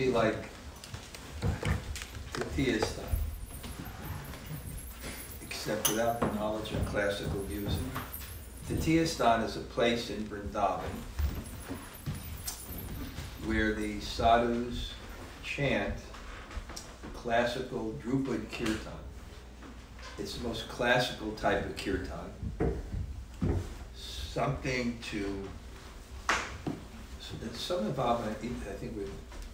be like Tatiya style, except without the knowledge of classical music. Tatiya is a place in Vrindavan where the sadhus chant classical Drupad kirtan. It's the most classical type of kirtan. Something to, some involvement, I think, with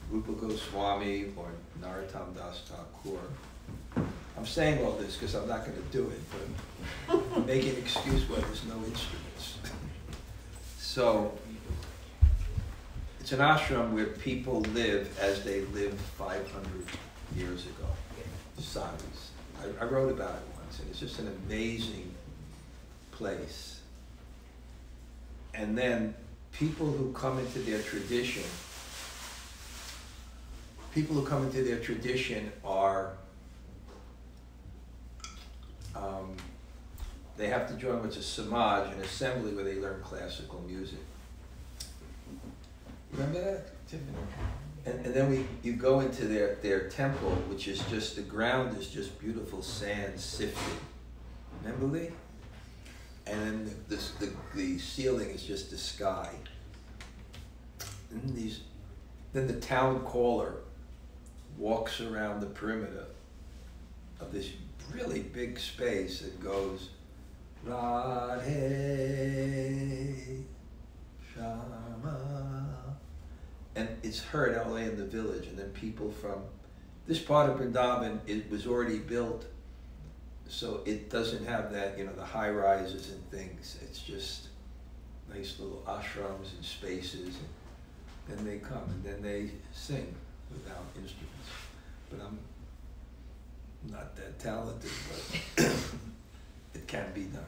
Rupa Goswami or Narottam Das Thakur. I'm saying all this because I'm not going to do it, but I'm making an excuse why there's no instruments. So, it's an ashram where people live as they lived 500 years ago. Sadhus. I wrote about it once, and it's just an amazing place. And then people who come into their tradition, are, they have to join what's a samaj, an assembly where they learn classical music. Remember that, Tiffany? And then you go into their temple, which is just, the ground is just beautiful sand sifted. Remember, Lee? And then the ceiling is just the sky. And then the town caller walks around the perimeter of this really big space and goes, Radhe Shama. And it's heard all the way in the village, and then people from this part of Vrindavan, it was already built, so it doesn't have that, the high rises and things. It's just nice little ashrams and spaces, and then they come and then they sing without instruments. But I'm not that talented, but it can be done.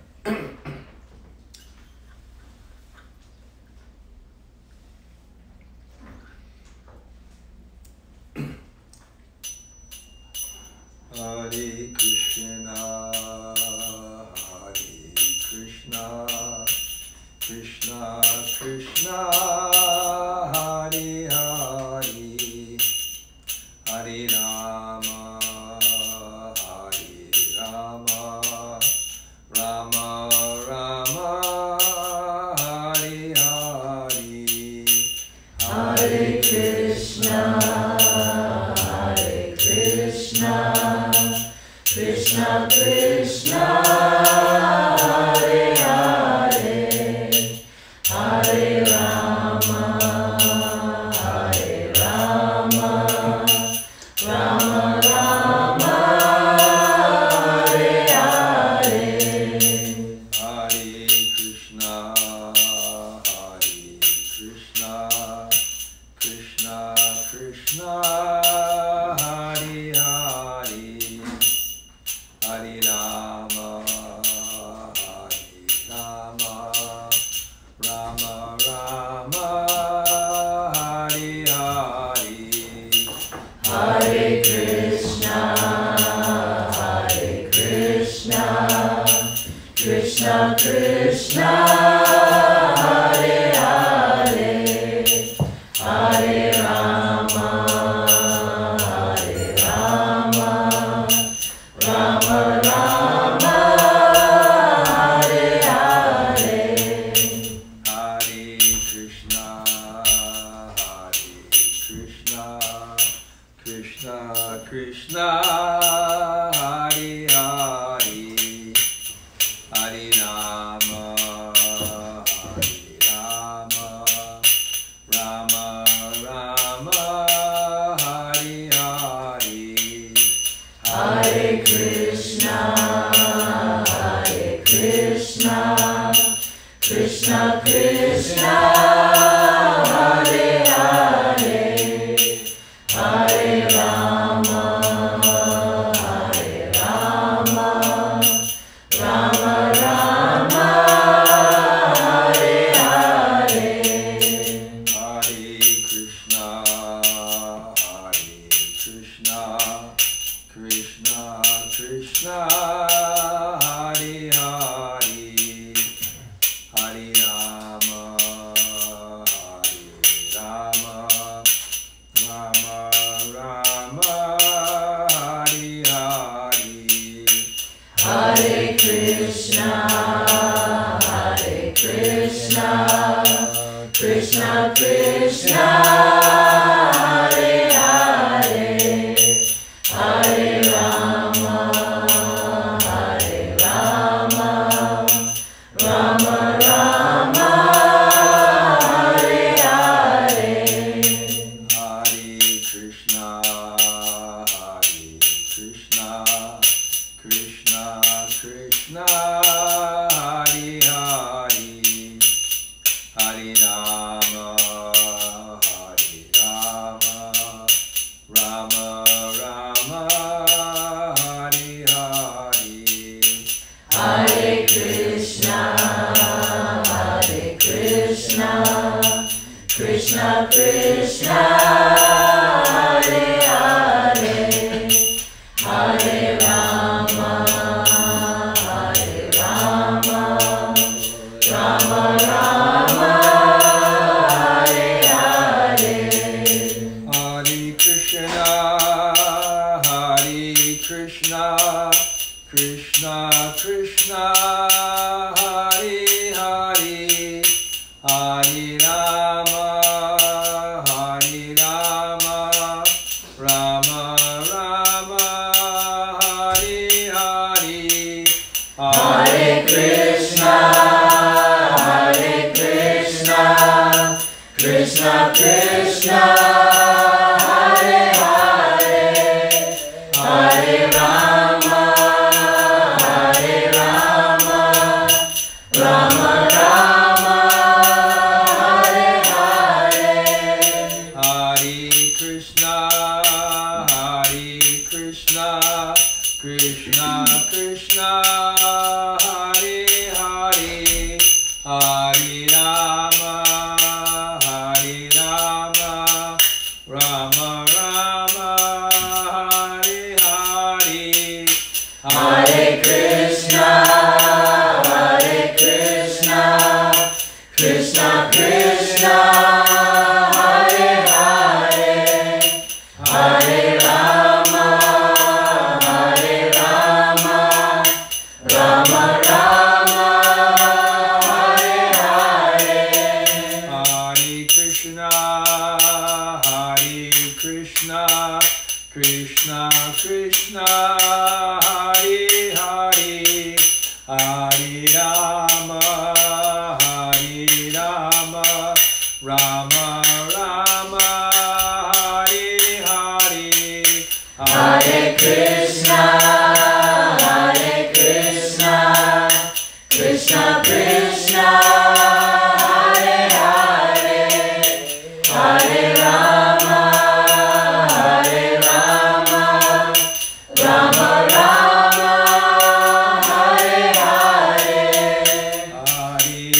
Hare Krishna, Krishna Krishna, Hare Hare, Hare Rama, Hare Rama, Rama Rama, Hare Hare, Hare Krishna, Hare Krishna, Krishna Krishna, Hare Hare, Hare Rama, Hare Rama, Rama Rama, Hare Hare, Hare Krishna, Hare Krishna, Krishna Krishna, Hare Hare, Hare Rama, Hare Rama, Rama Rama, Hare Hare, Hare Krishna, Hare Krishna, Krishna Krishna, Hare Hare, Hare Rama, Hare Rama, Rama Rama, Hare Hare, Hare Krishna, Hare Krishna, Krishna Krishna, Hare Hare, Hare Rama, Hare Rama, Rama Rama, Hare Hare, Hare Krishna, Hare Krishna, Krishna Krishna, Hare Hare, Hare Rama, Hare Rama, Rama Rama, Hare Hare, Hare Krishna, Hare Krishna, Krishna Krishna, Hare Hare, Hare Rama, Krishna, Hare Hare, Hare Rama, Hare Rama, Rama Rama, Hare Hare. Hare Krishna, Krishna Krishna, Hare Hare, Hare Rama, Rama Rama, Hare Hare. Hare Krishna, Krishna Krishna, Hare Hare, Hare Rama, Rama Rama, Hare Hare. Hare Krishna, Krishna Krishna, Hare Hare, Hare Rama, Rama Rama, Hare Hare. Hare Krishna, Krishna Krishna, Hare Hare, Hare Rama, Rama Rama, Hare Hare. Hare Krishna, Krishna Krishna, Hare Hare, Hare Rama, Rama Rama, Hare Hare. Hare Krishna, Krishna Krishna, Hare Hare, Hare Rama, Rama Rama, Hare Hare. Hare Krishna, Krishna Krishna, Hare Hare, Hare Rama, Rama Rama, Hare Hare. Hare Krishna, Krishna Krishna, Hare Hare, Hare Rama, Rama Rama, Hare Hare. Hare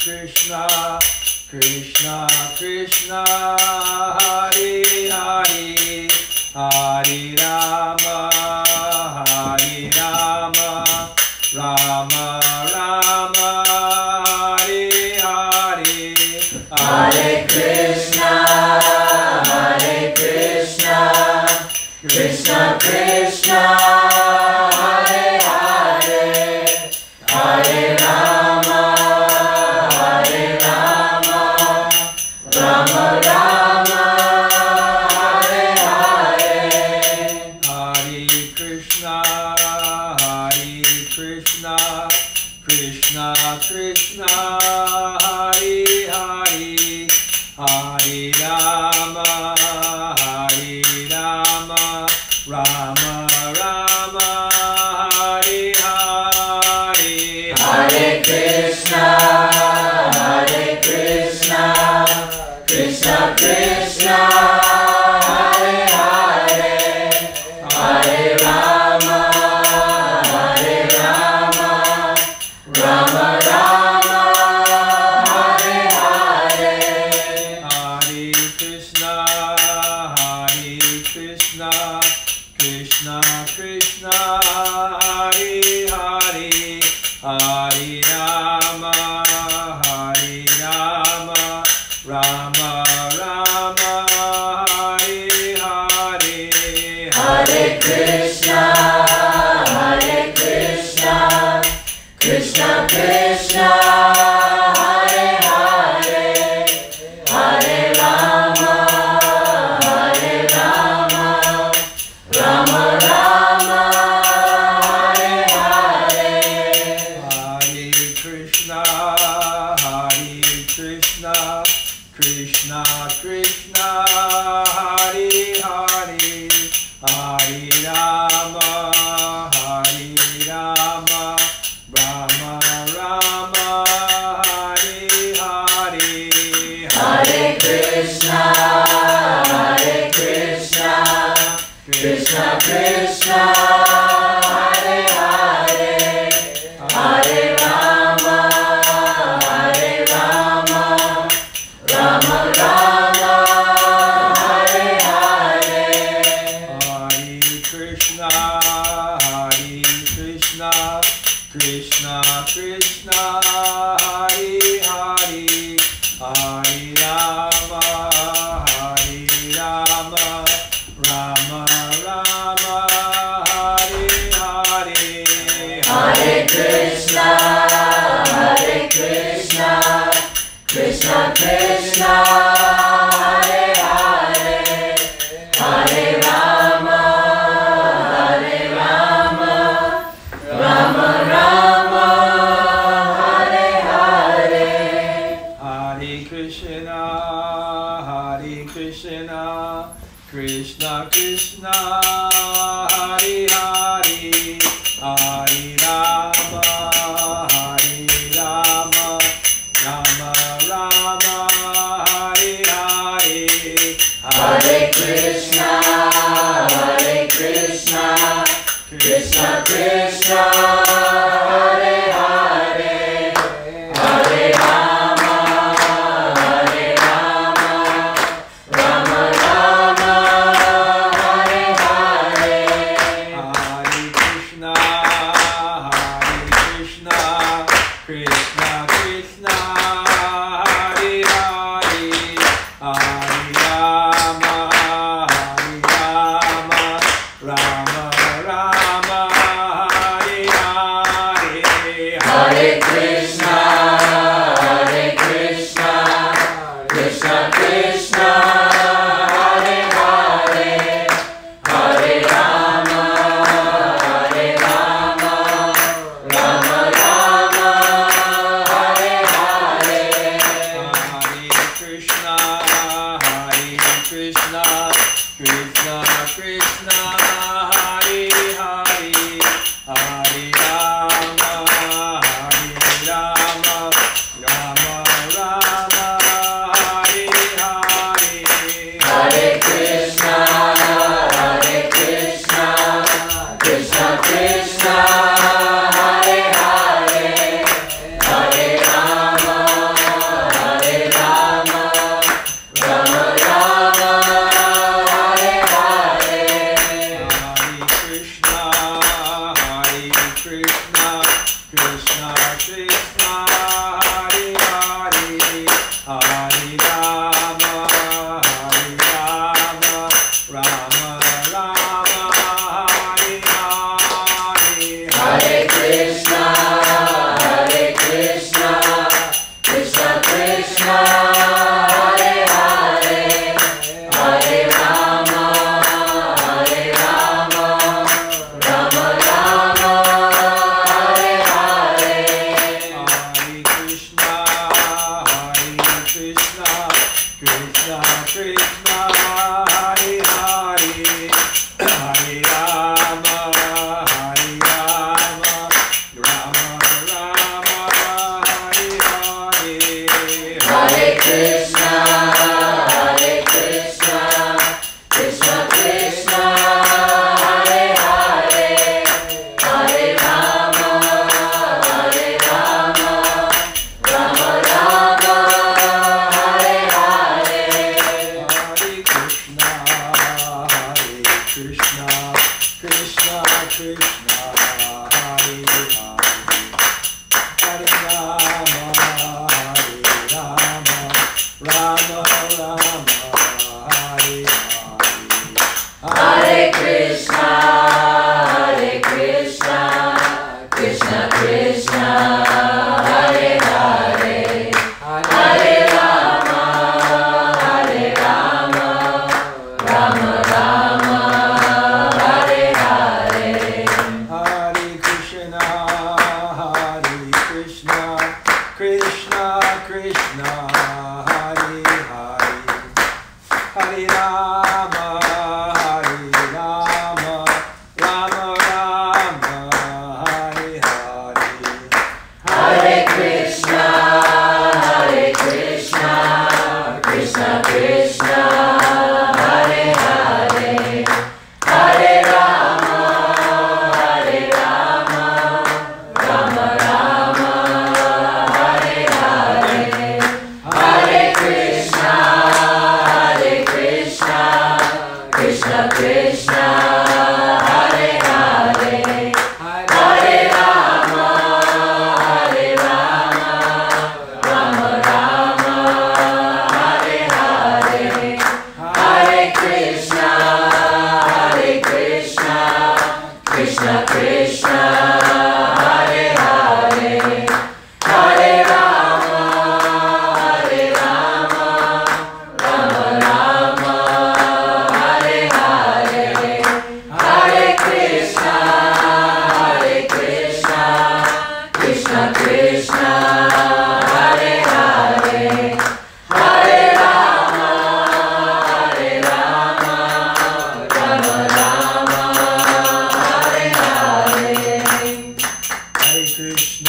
Krishna, Krishna Krishna, Hare Hare, Hare Rama, Rama Rama, Hare Hare. Hare Krishna, Krishna Krishna, Hare Hare, Hare Rama, Rama Rama, Hare Hare. Hare Krishna, Krishna Krishna, Hare Hare, Hare Rama, Rama Rama, Hare Hare. Hare Krishna, Krishna Krishna, Hare Hare, Hare Rama, Rama Rama, Hare Hare. Hare Krishna, Krishna Krishna, Hare Hare, Hare Rama, Rama Rama, Hare Hare. Hare Krishna, Krishna Krishna, Hare Krishna Krishna Hare Hare Hare Rama Hare Rama Rama Rama Hare Hare Hare Krishna Krishna Krishna Hare Hare Hare Rama Rama Rama Hare Hare Hare Krishna Krishna Krishna Hare Hare Hare Rama Rama Rama Hare Hare Hare Krishna Krishna Krishna Hare Hare Hare Rama Rama Rama Hare Hare Hare Krishna Krishna Krishna Hare Hare Hare Rama Rama Rama Hare Hare Hare Krishna Krishna Krishna Hare Hare Hare Rama Rama Rama Hare Hare Hare Krishna Krishna Krishna Hare Hare Hare Rama Rama Rama Hare Hare Hare Krishna Krishna Krishna Hare Hare Hare Rama Rama Rama Hare Hare Hare Krishna Krishna Krishna Hare Hare Hare Rama Rama Rama Hare Hare Hare Krishna Krishna Krishna Hare Hare Hare Rama Rama Rama Hare Hare Hare Krishna Krishna Krishna Hare Hare Hare Rama Rama Rama Hare Hare Hare Krishna Krishna Krishna Hare Hare Hare Rama Rama Rama Hare Hare Hare Krishna Krishna Krishna Hare Hare Hare Rama Rama Rama Hare Hare Hare Krishna Krishna Krishna Hare Hare Hare Rama Rama Rama Hare Hare Hare Krishna Krishna Krishna Hare Hare Hare Rama Rama Rama Hare Hare Hare Krishna Krishna Krishna Hare Hare Hare Rama Rama Rama Hare Hare Hare Krishna Krishna Krishna Hare Hare Hare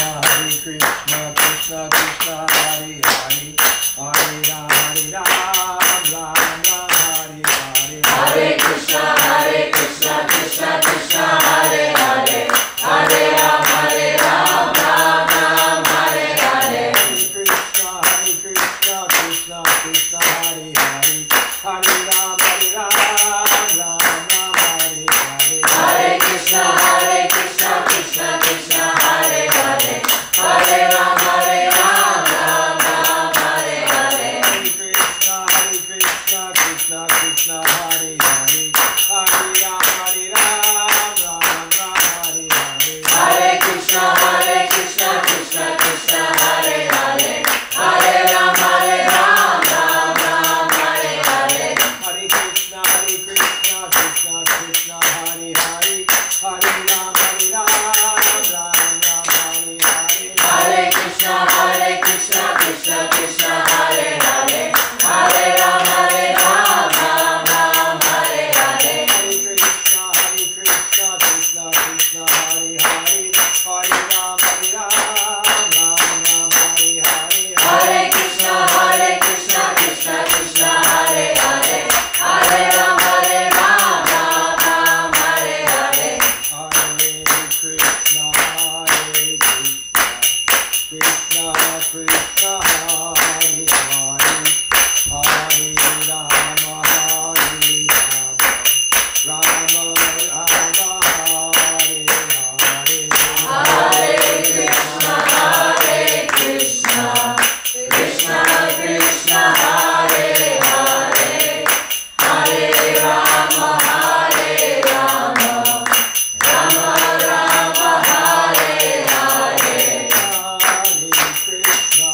Krishna, Krishna Krishna, Hare Hare, Hare Ram, Ram Ram, Hare Hare. Hare Krishna, Krishna Krishna, Hare Hare, Hare Ram, Ram Ram, Hare Hare. Hare Krishna, Krishna Krishna, Hare Hare, Hare Ram, Ram Ram, Hare Hare. Hare Krishna, Krishna Krishna, Hare Hare, Hare Ram, Ram Ram, Hare Hare. Hare Krishna, Krishna Krishna, Hare Hare, Hare Ram, Ram Ram, Hare Hare. Hare Krishna, Krishna Krishna, Hare Hare, Hare Ram, Ram Ram, Hare Hare. Hare Krishna, Krishna Krishna, Hare Hare, Hare Ram, Ram Ram, Hare Hare. Hare Krishna, Krishna Krishna, Hare Hare, Hare Ram, Ram Hare Hare. Hare Krishna, Krishna Krishna, Hare Hare, Hare Ram, Ram Hare Hare. Hare Krishna, Krishna Krishna, Hare Hare, Hare Ram, Ram Hare Hare. Hare Krishna, Krishna Krishna, Hare Hare, Hare Rama, Rama Rama, Hare Hare. Hare Krishna, Krishna Krishna, Hare Hare, Hare Rama, Rama Hare Hare. Hare Krishna,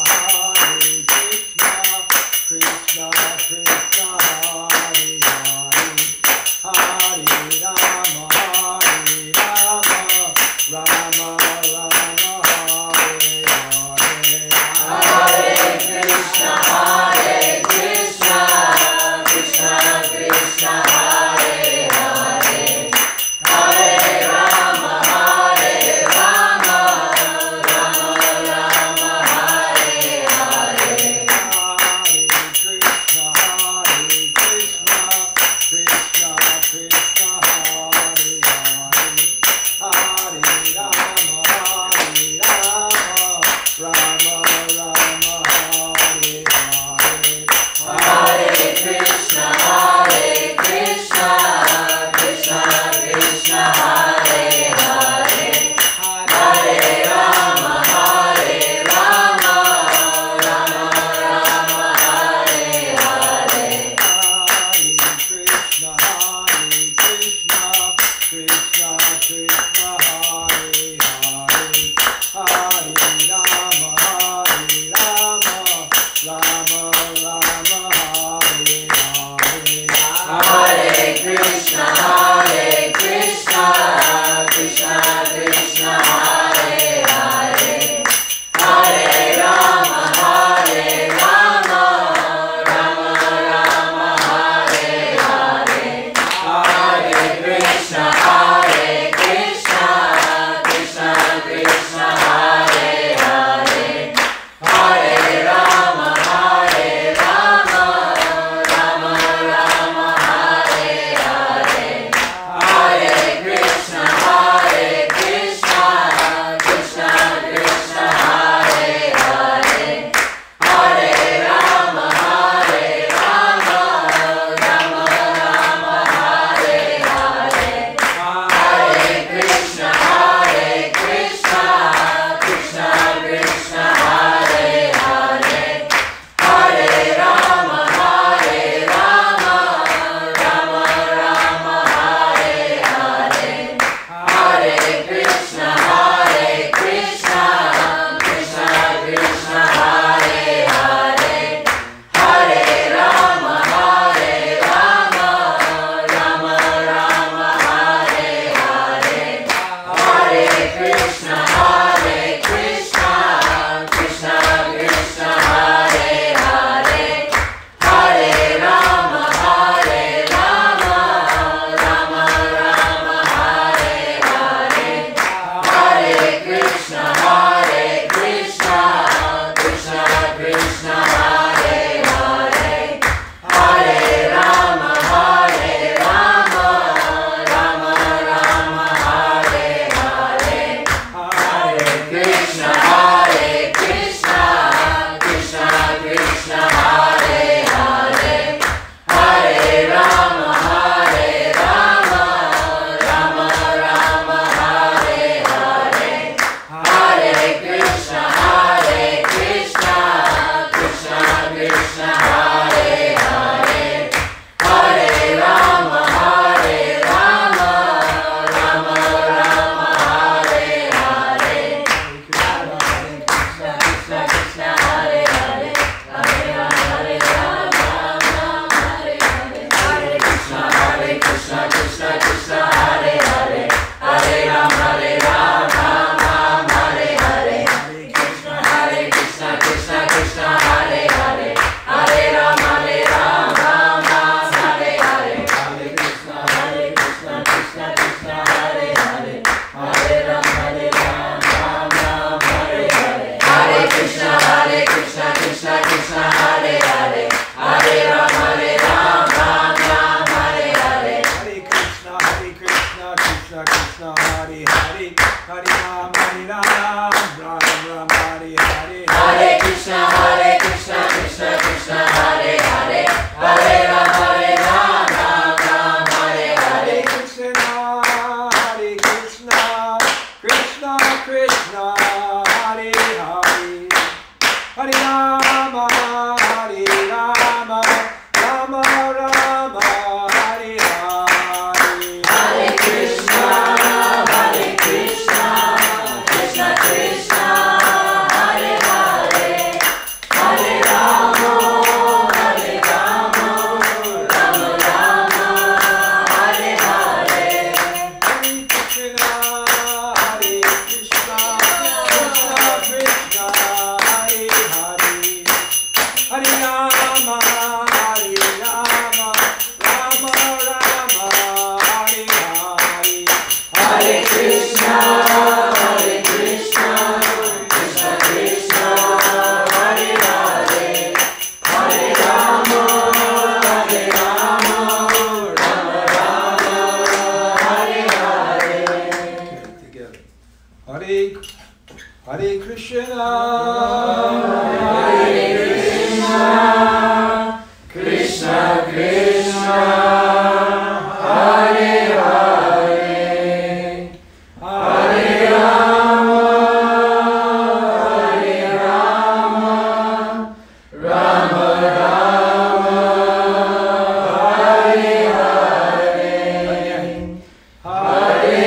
Krishna, Krishna Krishna, Hare Hare, Hare Rama, Rama Rama, Hare Hare, Hare Krishna, Krishna Krishna, Hare Hare, Hare Rama, Rama Rama, Hare Hare, Krishna Krishna, Hare Hare, Hare Hare Rama, Hare Hare, Hare Krishna Krishna Krishna, Hare Hare, Hare Rama, Rama Hare Hare, Krishna Krishna Krishna, Hare Hare, Hare Rama, Rama Hare Hare, Hare Krishna Krishna Krishna, Hare Hare, Hare Rama, Rama Hare Hare, Hare Krishna Krishna Krishna, Hare Hare, Hare Rama, Rama Hare Hare, Hare Krishna, Krishna Krishna, Hare Hare, Hare Ram, Ram Ram, Hare Hare. Hare Krishna Krishna Krishna, Hare Hare, Hare Rama, Rama Hare Hare, Hare Krishna, Krishna Krishna, Hare Hare, Hare Rama, Rama Rama, Hare Hare. Hare Krishna Krishna Krishna, Hare Hare, Hare Rama, Rama Rama, Hare Hare, Hare Krishna, Krishna Krishna, Hare Hare, Hare Rama, Rama Rama, Hare Hare. Hare Krishna Krishna Krishna, Hare Hare, Hare Rama, Rama Rama, Hare Hare. Okay, together. Hare Krishna, Krishna Krishna, Hare Hare, Hare Rama, Rama Rama, Hare Hare, Hare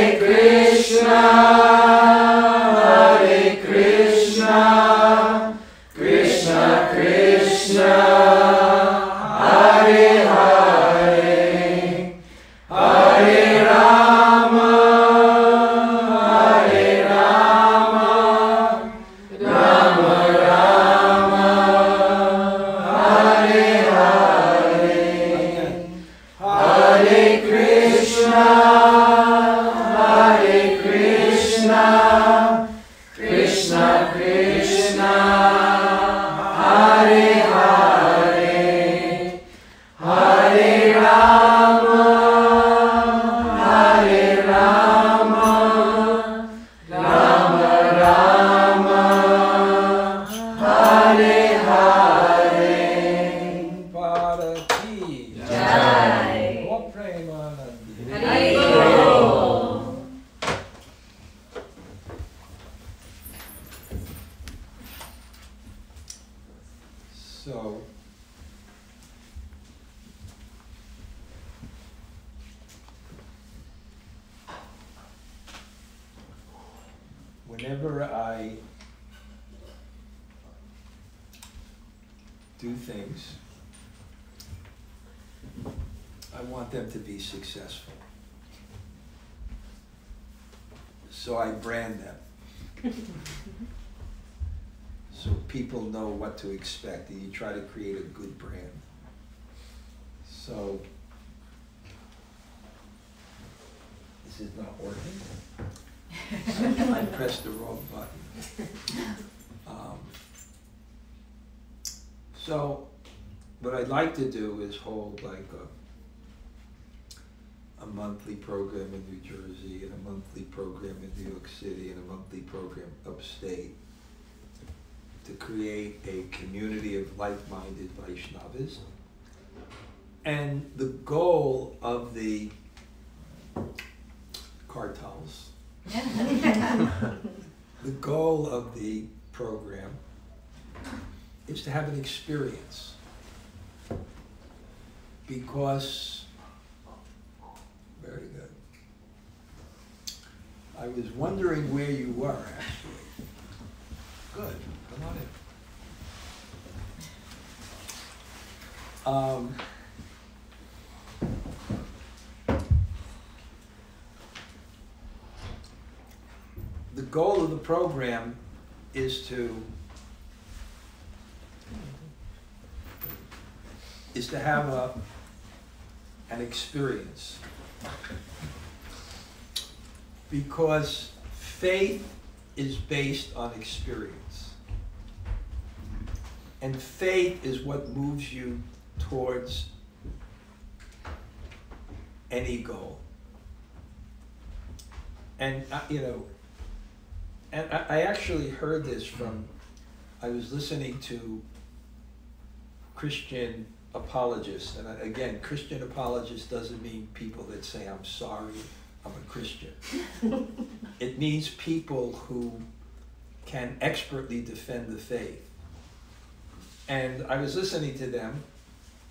Krishna Krishna Krishna, Hare Hare, Hare Rama, Rama Rama, Hare Hare, Hare Krishna Krishna Krishna, Hare Hare, Hare Rama, Rama Rama, Hare Hare. Bharati Jai. Om Premanandi. Hari Bol. So, whenever I do things, I want them to be successful. So I brand them. So people know what to expect, and you try to create a good brand. So, this is not working. I pressed the wrong button. So, what I'd like to do is hold like a monthly program in New Jersey, and a monthly program in New York City, and a monthly program upstate, to create a community of like-minded Vaishnavas. And the goal of the cartels, the goal of the program is to have an experience. Because, very good. I was wondering where you were, actually. Good, come on in. The goal of the program is to have an experience, because faith is based on experience, and faith is what moves you towards any goal. And and I actually heard this from, I was listening to Christian apologists, and again, Christian apologist doesn't mean people that say, I'm sorry, I'm a Christian. It means people who can expertly defend the faith. And I was listening to them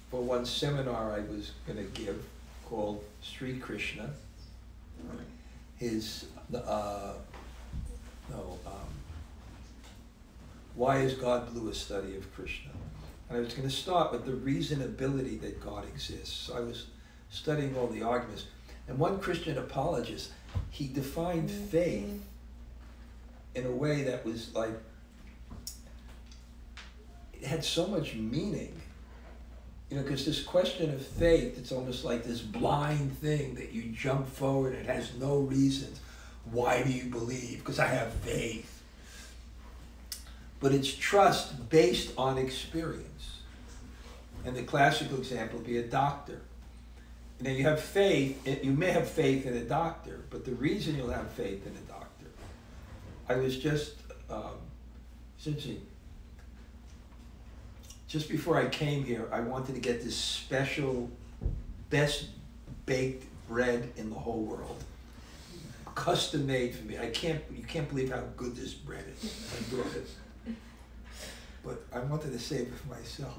for one seminar I was going to give called Sri Krishna. Why is God Blue? A Study of Krishna. And I was going to start with the reasonability that God exists. So I was studying all the arguments. And one Christian apologist, he defined faith in a way that was like, it had so much meaning. Because this question of faith, it's almost like this blind thing that you jump forward, it has no reasons. Why do you believe? Because I have faith. But it's trust based on experience. And the classical example would be a doctor. You have faith, you may have faith in a doctor, but the reason you'll have faith in a doctor, I was just, just before I came here, I wanted to get this special, best baked bread in the whole world. Custom made for me. You can't believe how good this bread is. I brought it. But I wanted to save it for myself.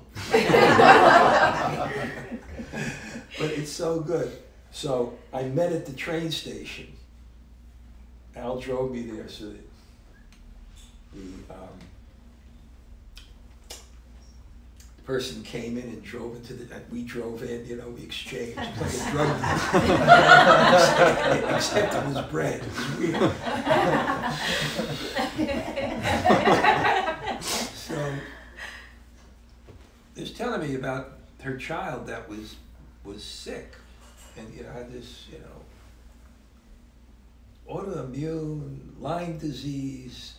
But it's so good. So I met at the train station. Al drove me there, so that the person came in and drove into we drove in, we exchanged. It was like a drug deal. Except it was bread. It was weird. So, he was telling me about her child that was sick, and had this autoimmune Lyme disease,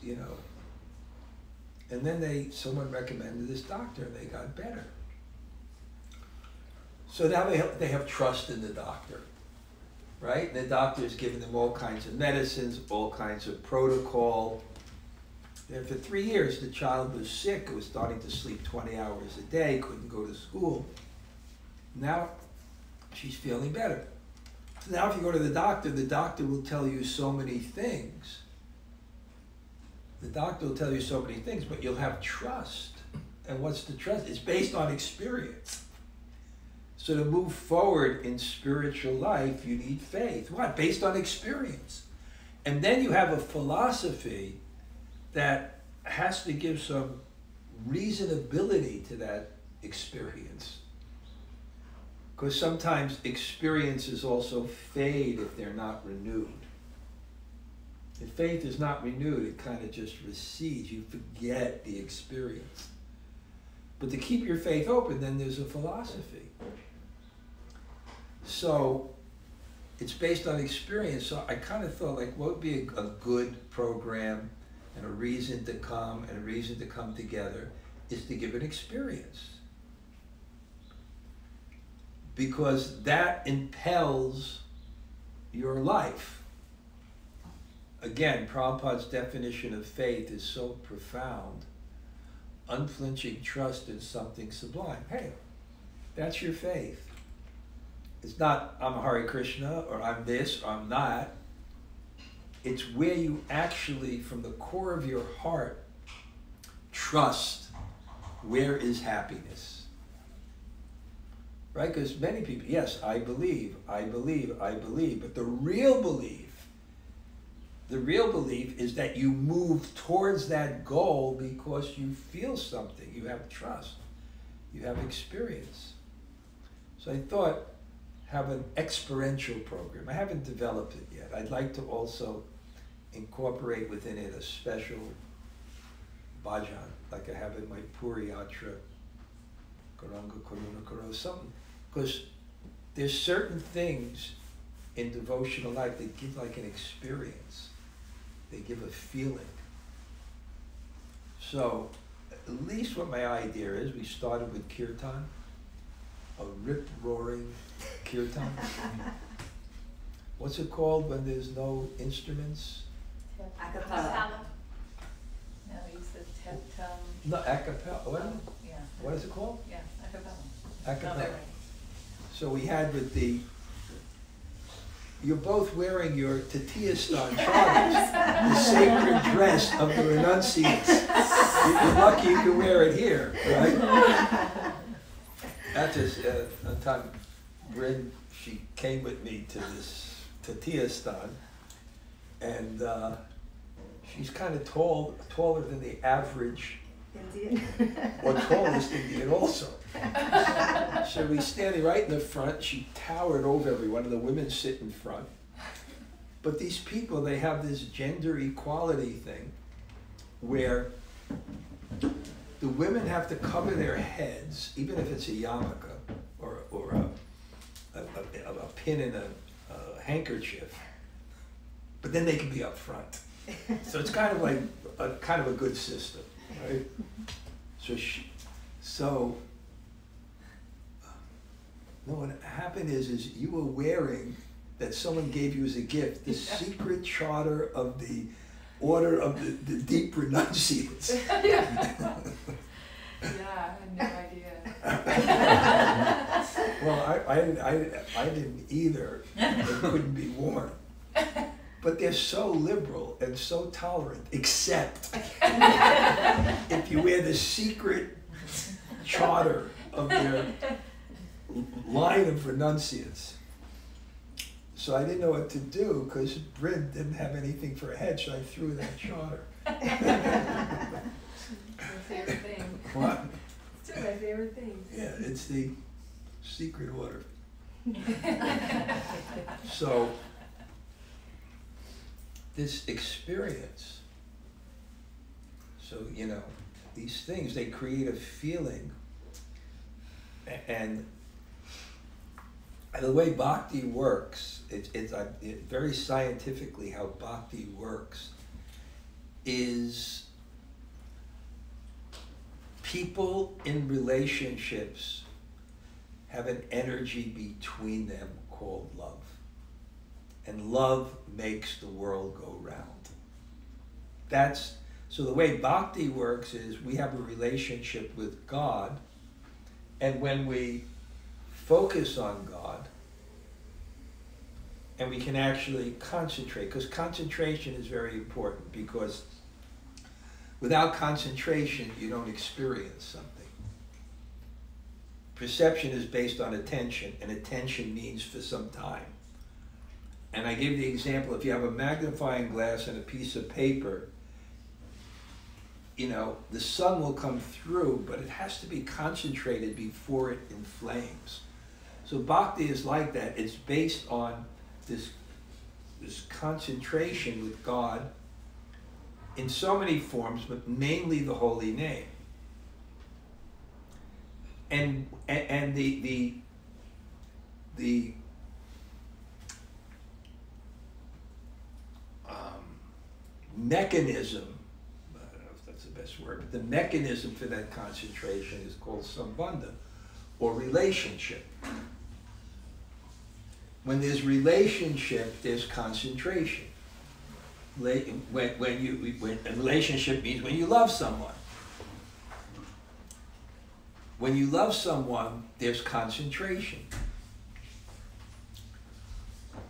and then someone recommended this doctor, and they got better. So now they have trust in the doctor, right? And the doctor is giving them all kinds of medicines, all kinds of protocol. And for 3 years, the child was sick. It was starting to sleep 20 hours a day, couldn't go to school. Now, she's feeling better. So now if you go to the doctor will tell you so many things. The doctor will tell you so many things, but you'll have trust. And what's the trust? It's based on experience. So to move forward in spiritual life, you need faith. What? Based on experience. And then you have a philosophy that has to give some reasonability to that experience. Because sometimes experiences also fade if they're not renewed. If faith is not renewed, it kind of just recedes. You forget the experience. But to keep your faith open, then there's a philosophy. So it's based on experience. So I kind of thought, what would be a good program and a reason to come and a reason to come together is to give an experience. Because that impels your life. Again, Prabhupada's definition of faith is so profound. Unflinching trust in something sublime. Hey, that's your faith. It's not, I'm a Hare Krishna, or I'm this, or I'm that. It's where you actually, from the core of your heart, trust where is happiness. Right? Because many people, yes, I believe, but the real belief is that you move towards that goal because you feel something, you have trust, you have experience. So I thought, have an experiential program. I haven't developed it yet. I'd like to also incorporate within it a special bhajan, like I have in my Puri Yatra, Karanga Karuna Karo, something. Because there's certain things in devotional life that give like an experience. They give a feeling. So, at least what my idea is, we started with kirtan, a rip-roaring kirtan. What's it called when there's no instruments? Acapella. No, you said No, acapella. What? Yeah. What is it called? Yeah, acapella. Acapella. No, they're right. So we had with the, you're both wearing your Tatiyastan charters, the sacred dress of the renunciates. You're lucky you can wear it here, right? That's just, one time, Bryn, she came with me to this Tatiyastan, and she's kind of taller than the average Indian. or tallest Indian also. So we standing right in the front, she towered over everyone, and the women sit in front. But these people, they have this gender equality thing where the women have to cover their heads, even if it's a yarmulke or a pin in a handkerchief, but then they can be up front. So it's kind of like a good system, right? No, what happened is you were wearing, that someone gave you as a gift, the secret charter of the Order of the Deep Renunciates. Yeah, I had no idea. Well, I didn't either. It couldn't be worn. But they're so liberal and so tolerant, except if you wear the secret charter of their line of renunciates. So I didn't know what to do because Bryn didn't have anything for a head, so I threw that charter. My favorite thing. What? It's my favorite thing. Yeah, it's the secret order. So this experience, so these things, they create a feeling, and the way bhakti works, it's very scientifically how bhakti works, is people in relationships have an energy between them called love. And love makes the world go round. So the way bhakti works is we have a relationship with God, and when we focus on God, and we can actually concentrate, because concentration is very important, because without concentration, you don't experience something. Perception is based on attention, and attention means for some time. And I gave the example, if you have a magnifying glass and a piece of paper, the sun will come through, but it has to be concentrated before it inflames. So bhakti is like that. It's based on this concentration with God in so many forms, but mainly the holy name. And the mechanism, I don't know if that's the best word, but the mechanism for that concentration is called sambandha, or relationship. when there's relationship, there's concentration. When a relationship means when you love someone. When you love someone, there's concentration.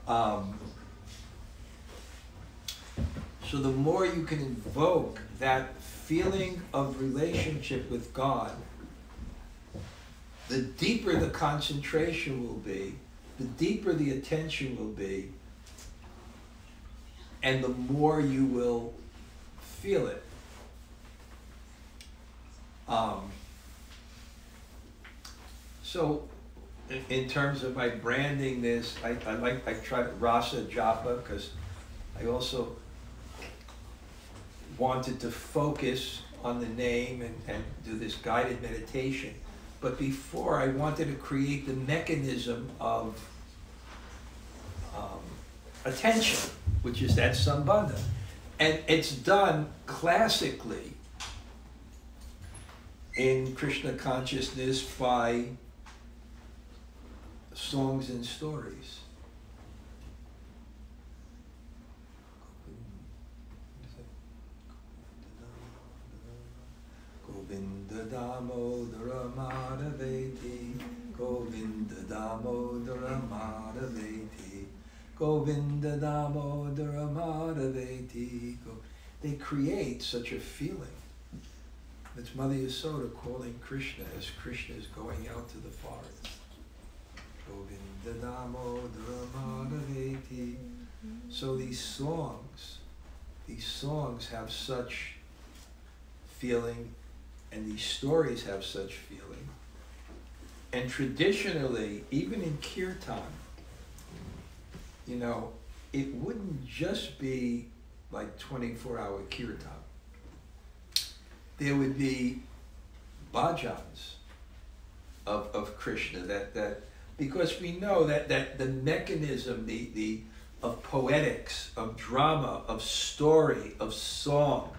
So the more you can invoke that feeling of relationship with God, the deeper the concentration will be, the deeper the attention will be, and the more you will feel it. So in terms of my branding this, I tried Rasa Japa because I also wanted to focus on the name and do this guided meditation. But before, I wanted to create the mechanism of attention, which is that sambandha. And it's done classically in Krishna consciousness by songs and stories. Govinda Damodara Madhaveti, Govinda Damodara Madhaveti, Govinda Damodara Madhaveti. They create such a feeling. It's Mother Yasoda calling Krishna as Krishna is going out to the forest. Govinda Damodara Madhaveti. So these songs have such feeling, and these stories have such feeling. And traditionally, even in kirtan, you know, it wouldn't just be like 24-hour kirtan. There would be bhajans of Krishna that because we know that the mechanism, of poetics, of drama, of story, of song,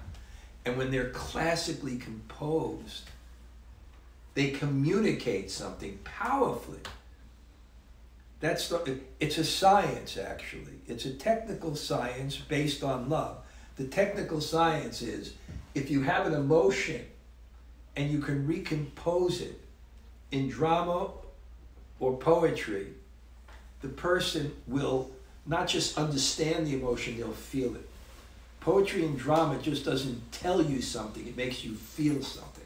and when they're classically composed, they communicate something powerfully. It's a science, actually. It's a technical science based on love. The technical science is, if you have an emotion and you can recompose it in drama or poetry, the person will not just understand the emotion, they'll feel it. Poetry and drama just doesn't tell you something, it makes you feel something.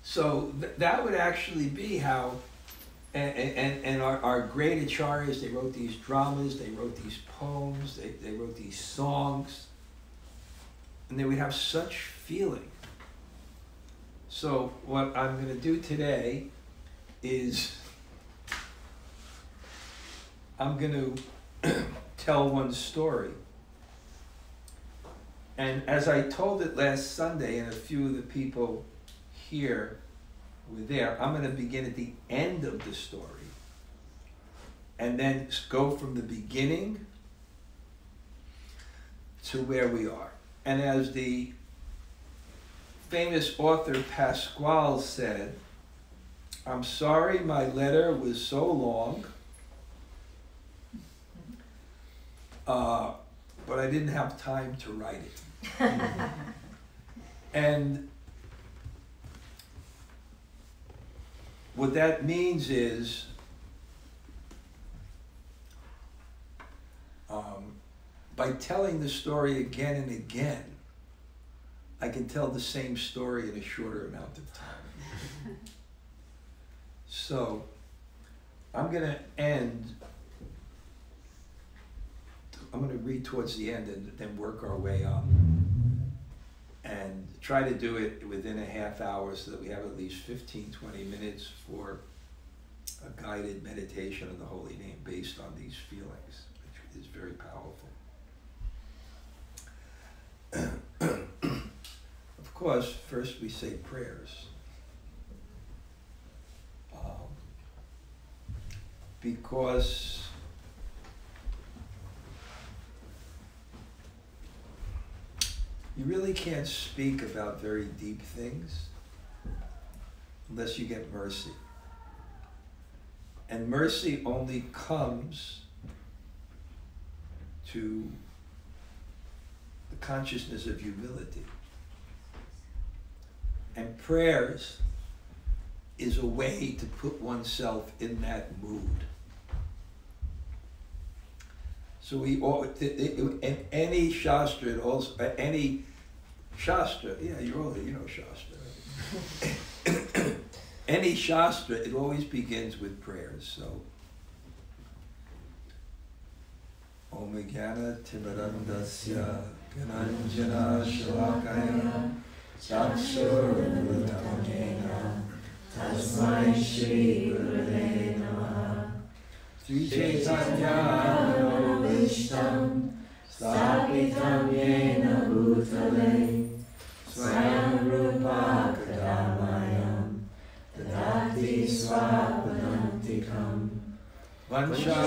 So that would actually be how, and our great acharyas, they wrote these dramas, they wrote these poems, they wrote these songs, and they would have such feeling. So what I'm going to do today is I'm going to tell one story. And as I told it last Sunday, and a few of the people here were there, I'm going to begin at the end of the story and then go from the beginning to where we are. And as the famous author Pasquale said, I'm sorry my letter was so long, but I didn't have time to write it. And what that means is by telling the story again and again, I can tell the same story in a shorter amount of time. So I'm going to read towards the end and then work our way up and try to do it within a half hour so that we have at least 15-20 minutes for a guided meditation of the holy name based on these feelings, which is very powerful. Of course, first we say prayers. Because you really can't speak about very deep things unless you get mercy. And mercy only comes to the consciousness of humility. And prayers is a way to put oneself in that mood. So we all, in any Shastra, it also, any Shastra, yeah, you know Shastra. Right? Any Shastra, it always begins with prayers. So, Om Jnana Timirandasya Gyananjana Shalakaya Chakshurvrutamena Tasmai Shri Gurave Namaha Sri Chaitanya Manobishtam Sthapitam Yena Bhutale Swayam Rupa Kadamayam Tadati Swapanantikam Vansha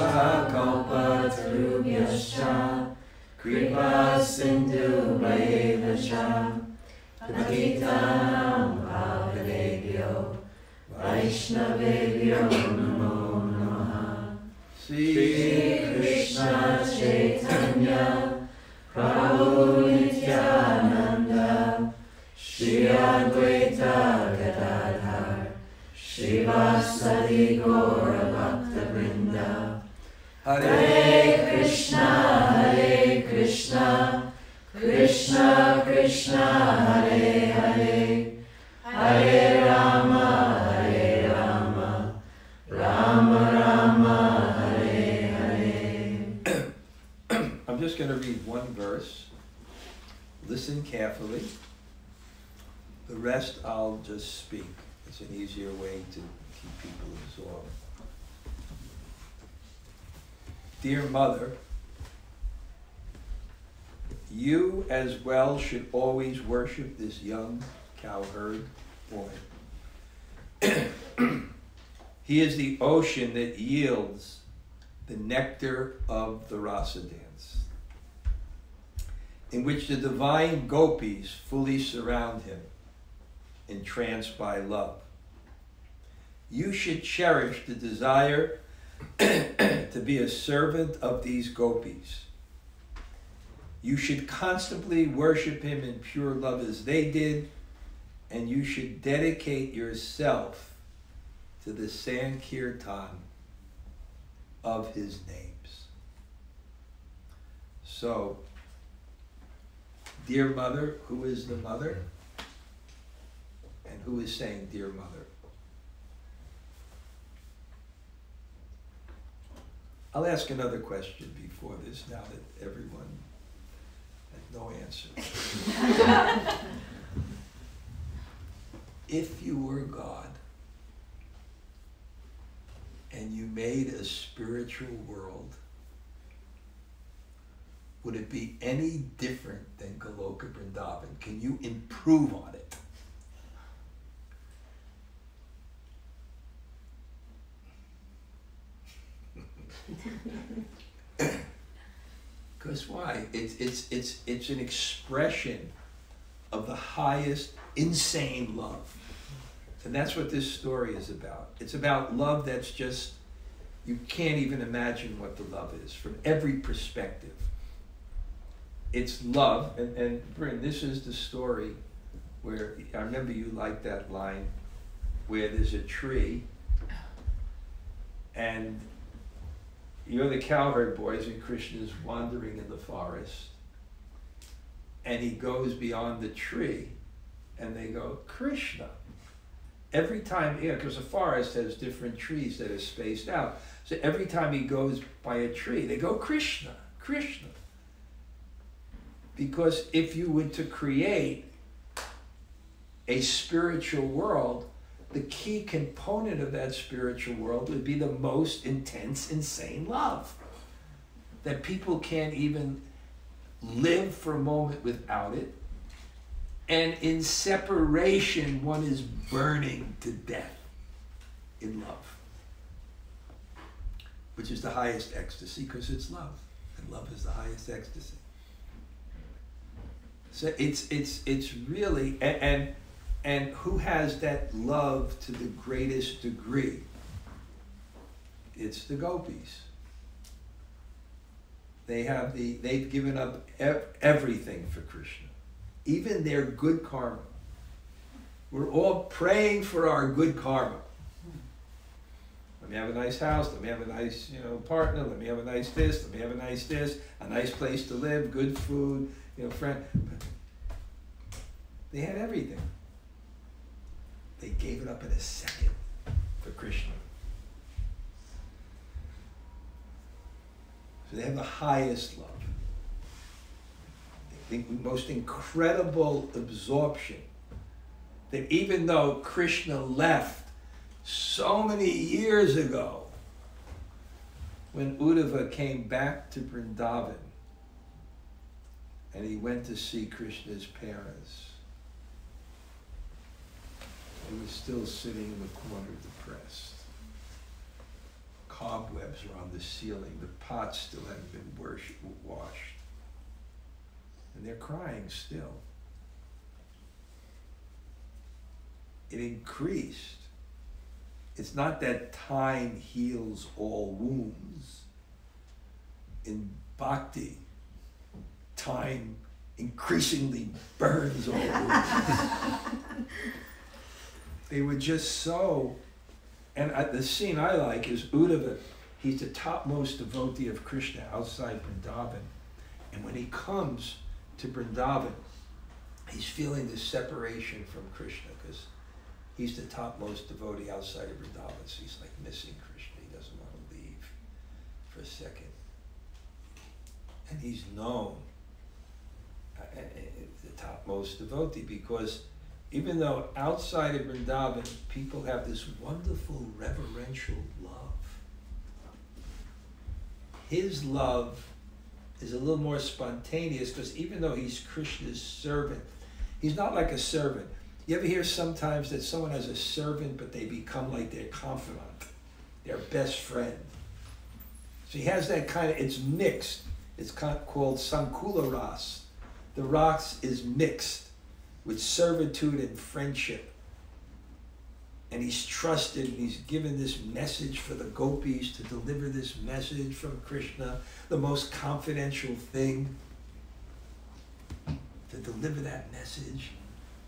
Kalpatarubhyascha Kripa Sindhu Vaevascha Patitanam Pavanebhyo Vaishnavebhyo Namo Namaha Sri Krishna Chaitanya Prabhu Nityananda Shri Advaita Gadadhar Shivasadi Gaura Bhakta Vrinda Hare Krishna Krishna Krishna Hare Hare Hare Rama Rama Rama Hare Hare. I'm just going to read one verse. Listen carefully. The rest I'll just speak. It's an easier way to keep people absorbed. Dear Mother, you as well should always worship this young cowherd boy. He is the ocean that yields the nectar of the rasa dance, in which the divine gopis fully surround him, entranced by love. You should cherish the desire to be a servant of these gopis. You should constantly worship him in pure love as they did, and you should dedicate yourself to the Sankirtan of his names. So, dear Mother, who is the mother? And who is saying, dear Mother? I'll ask another question before this, now that everyone has no answer. If you were God and you made a spiritual world, would it be any different than Goloka Vrindavan? Can you improve on it? Because why? It's an expression of the highest insane love. And that's what this story is about. It's about love that's just, you can't even imagine what the love is from every perspective. It's love, and Bryn, this is the story where, I remember you liked that line, where there's a tree, and you're the cowherd boys, and Krishna's wandering in the forest, and he goes beyond the tree, and they go, Krishna. Every time, because the forest has different trees that are spaced out, so every time he goes by a tree, they go, Krishna, Krishna. Because if you were to create a spiritual world, the key component of that spiritual world would be the most intense, insane love. That people can't even live for a moment without it. And in separation, one is burning to death in love. Which is the highest ecstasy, because it's love. And love is the highest ecstasy. So it's really, and who has that love to the greatest degree it's the gopis. They've given up everything for Krishna, even their good karma. We're all praying for our good karma. Let me have a nice house, let me have a nice, partner, let me have a nice this, let me have a nice this, a nice place to live, good food, friend. They had everything. They gave it up in a second for Krishna. So they have the highest love. The most incredible absorption. That even though Krishna left so many years ago, when Uddhava came back to Vrindavan and he went to see Krishna's parents, he was still sitting in the corner depressed. Cobwebs are on the ceiling. The pots still haven't been washed. And they're crying still. It increased. It's not that time heals all wounds. In bhakti, time increasingly burns all wounds. They were just so, and the scene I like is Uddhava. He's the topmost devotee of Krishna outside Vrindavan. And when he comes to Vrindavan, he's feeling this separation from Krishna because he's the topmost devotee outside of Vrindavan. So he's like missing Krishna. He doesn't want to leave for a second. And he's known the topmost devotee because even though outside of Vrindavan, people have this wonderful reverential love, his love is a little more spontaneous because even though he's Krishna's servant, he's not like a servant. You ever hear sometimes that someone has a servant, but they become like their confidant, their best friend? So he has that kind of, it's mixed. It's called Sankula Ras. The ras is mixed with servitude and friendship. And he's trusted, and he's given this message for the gopis to deliver this message from Krishna, the most confidential thing, to deliver that message.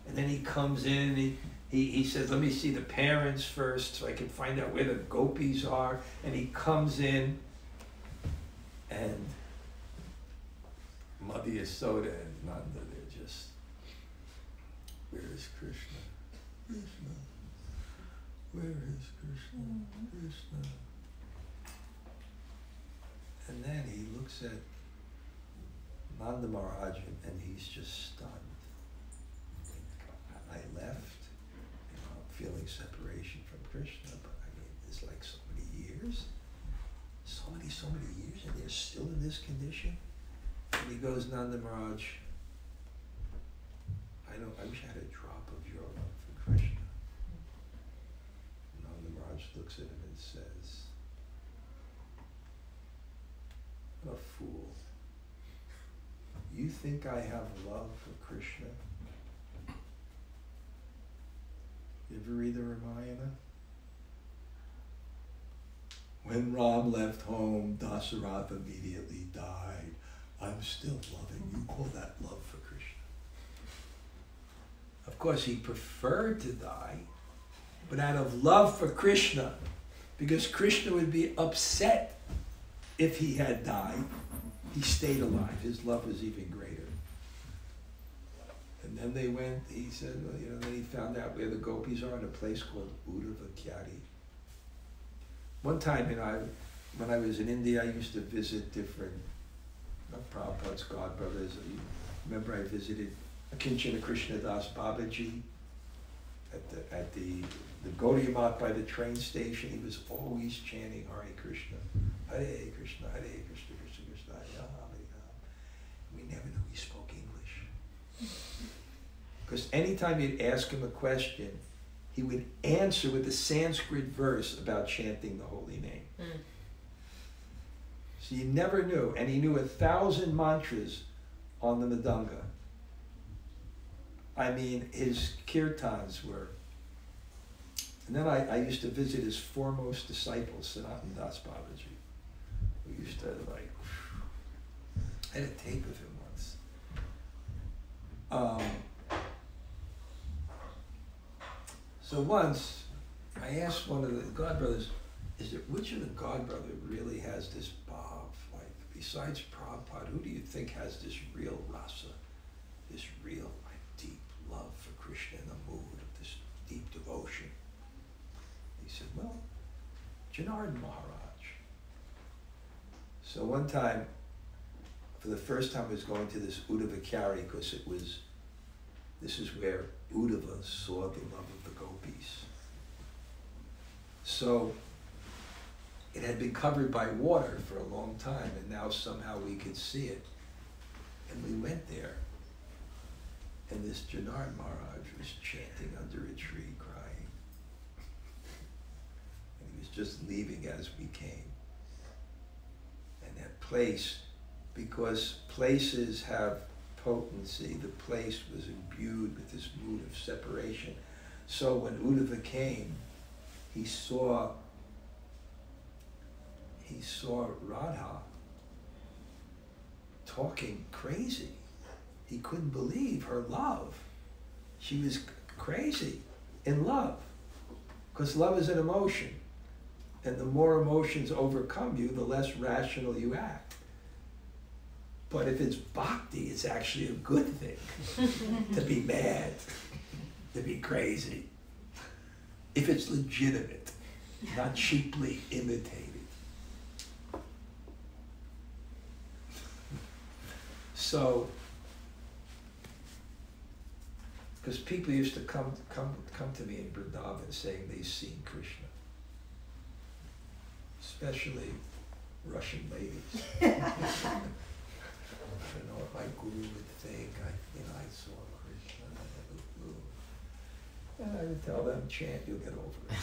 And then he comes in and he says, let me see the parents first so I can find out where the gopis are. And he comes in and Mother Yasoda and Nanda, they're just, where is Krishna? Krishna. Where is Krishna? Krishna. And then he looks at Nanda Maharaj and he's just stunned. I left, I'm feeling separation from Krishna, but it's like so many years, and they're still in this condition. And he goes, Nanda Maharaj, I wish I had a drop of your love for Krishna. Nanda Maharaj looks at him and says, what a fool. You think I have love for Krishna? You ever read the Ramayana? When Ram left home, Dasharatha immediately died. I'm still loving you. Call that love for Krishna. Of course, he preferred to die, but out of love for Krishna, because Krishna would be upset if he had died, he stayed alive. His love was even greater. And then they went, he said, well, then he found out where the gopis are in a place called Uddhava. One time, when I was in India, I used to visit different Prabhupada's godbrothers. Remember I visited Akinchana Krishna Das Babaji at the Gaudiya Math by the train station. He was always chanting Hare Krishna, Hare Krishna, Hare Krishna, Krishna Krishna, Hare Ram. We never knew he spoke English. Because anytime you'd ask him a question, he would answer with a Sanskrit verse about chanting the holy name. So you never knew. And he knew 1,000 mantras on the Mridanga. I mean, his kirtans were And then I used to visit his foremost disciple, Sanatan Das Babaji. We used to like, I had a tape of him once. So once, I asked one of the godbrothers, which of the godbrother really has this bhav? Like, besides Prabhupada, who do you think has this real rasa, this real like deep love for Krishna in the mood of this deep devotion? He said, well, Dhanurdhara Maharaj. So one time, for the first time I was going to this Uddhava Kyari, because this is where Uddhava saw the love of the gopis. So it had been covered by water for a long time, and now somehow we could see it. And we went there, and this Dhanurdhara Maharaj was chanting under a tree, crying. And he was just leaving as we came. And that place, because places have potency, the place was imbued with this mood of separation. So when Uddhava came, he saw Radha talking crazy. He couldn't believe her love. She was crazy in love, because love is an emotion. And the more emotions overcome you, the less rational you act. But if it's bhakti, it's actually a good thing to be mad, to be crazy. If it's legitimate, not cheaply imitated. So, because people used to come to me in Vrindavan saying they've seen Krishna, especially Russian ladies. I don't know what my guru would think. I saw Krishna. And I would tell them, chant, you'll get over it.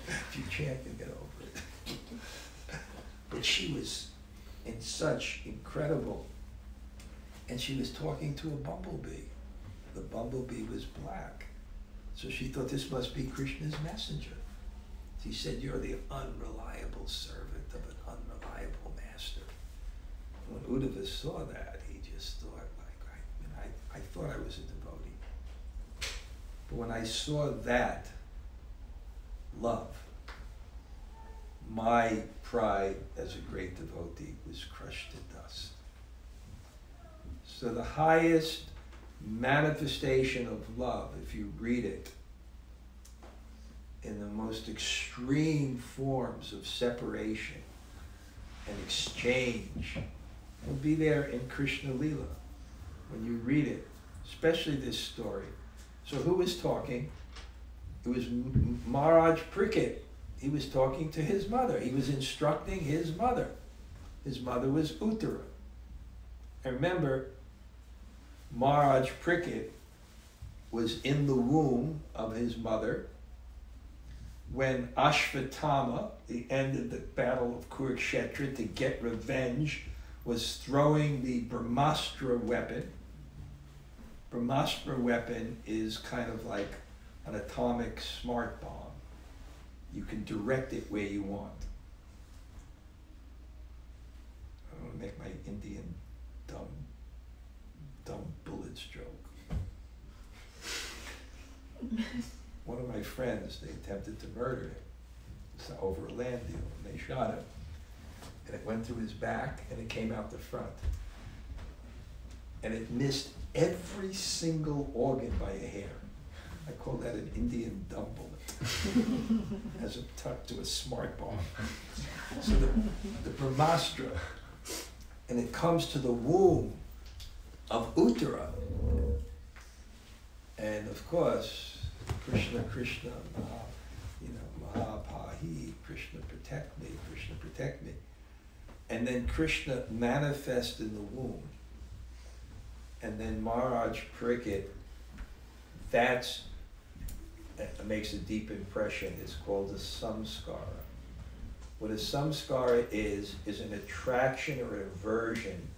If you chant, you'll get over it. But she was in such incredible, and she was talking to a bumblebee. The bumblebee was black. So she thought this must be Krishna's messenger. He said, you're the unreliable servant of an unreliable master. When Uddhava saw that, he just thought, like, I thought I was a devotee. But when I saw that love, my pride as a great devotee was crushed to dust. So the highest manifestation of love, if you read it, in the most extreme forms of separation and exchange, will be there in Krishna Lila. When you read it, especially this story. So who was talking? It was Maharaj Parikshit. He was talking to his mother. He was instructing his mother. His mother was Uttara. And remember, Maharaj Parikshit was in the womb of his mother when Ashvatthama, the end of the battle of Kurukshetra, to get revenge, was throwing the Brahmastra weapon. Brahmastra weapon is kind of like an atomic smart bomb. You can direct it where you want. I want to make my Indian dumb bullets joke. One of my friends, they attempted to murder him. It's over a land deal, and they shot him. And it went through his back, and it came out the front. And it missed every single organ by a hair. I call that an Indian dumb bullet, as a tuck to a smart bomb. So the Brahmastra, and it comes to the womb of Uttara. And of course, Krishna, Mahapahi, Krishna protect me, Krishna protect me. And then Krishna manifests in the womb. And then Maharaj Parikshit, that makes a deep impression. It's called a samskara. What a samskara is an attraction or aversion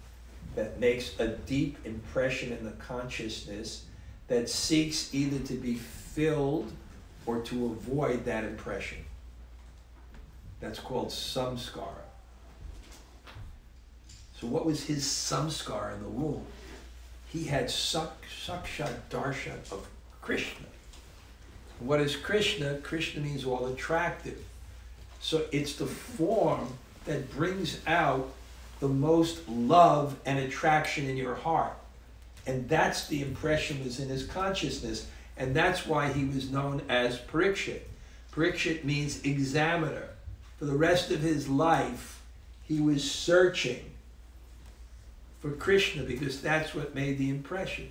that makes a deep impression in the consciousness that seeks either to be filled or to avoid that impression. That's called samskara. So what was his samskara in the womb? He had sakshat darshan of Krishna. What is Krishna? Krishna means all attractive. So it's the form that brings out the most love and attraction in your heart. And that's the impression was in his consciousness. And that's why he was known as Parikshit. Parikshit means examiner. For the rest of his life, he was searching for Krishna because that's what made the impression.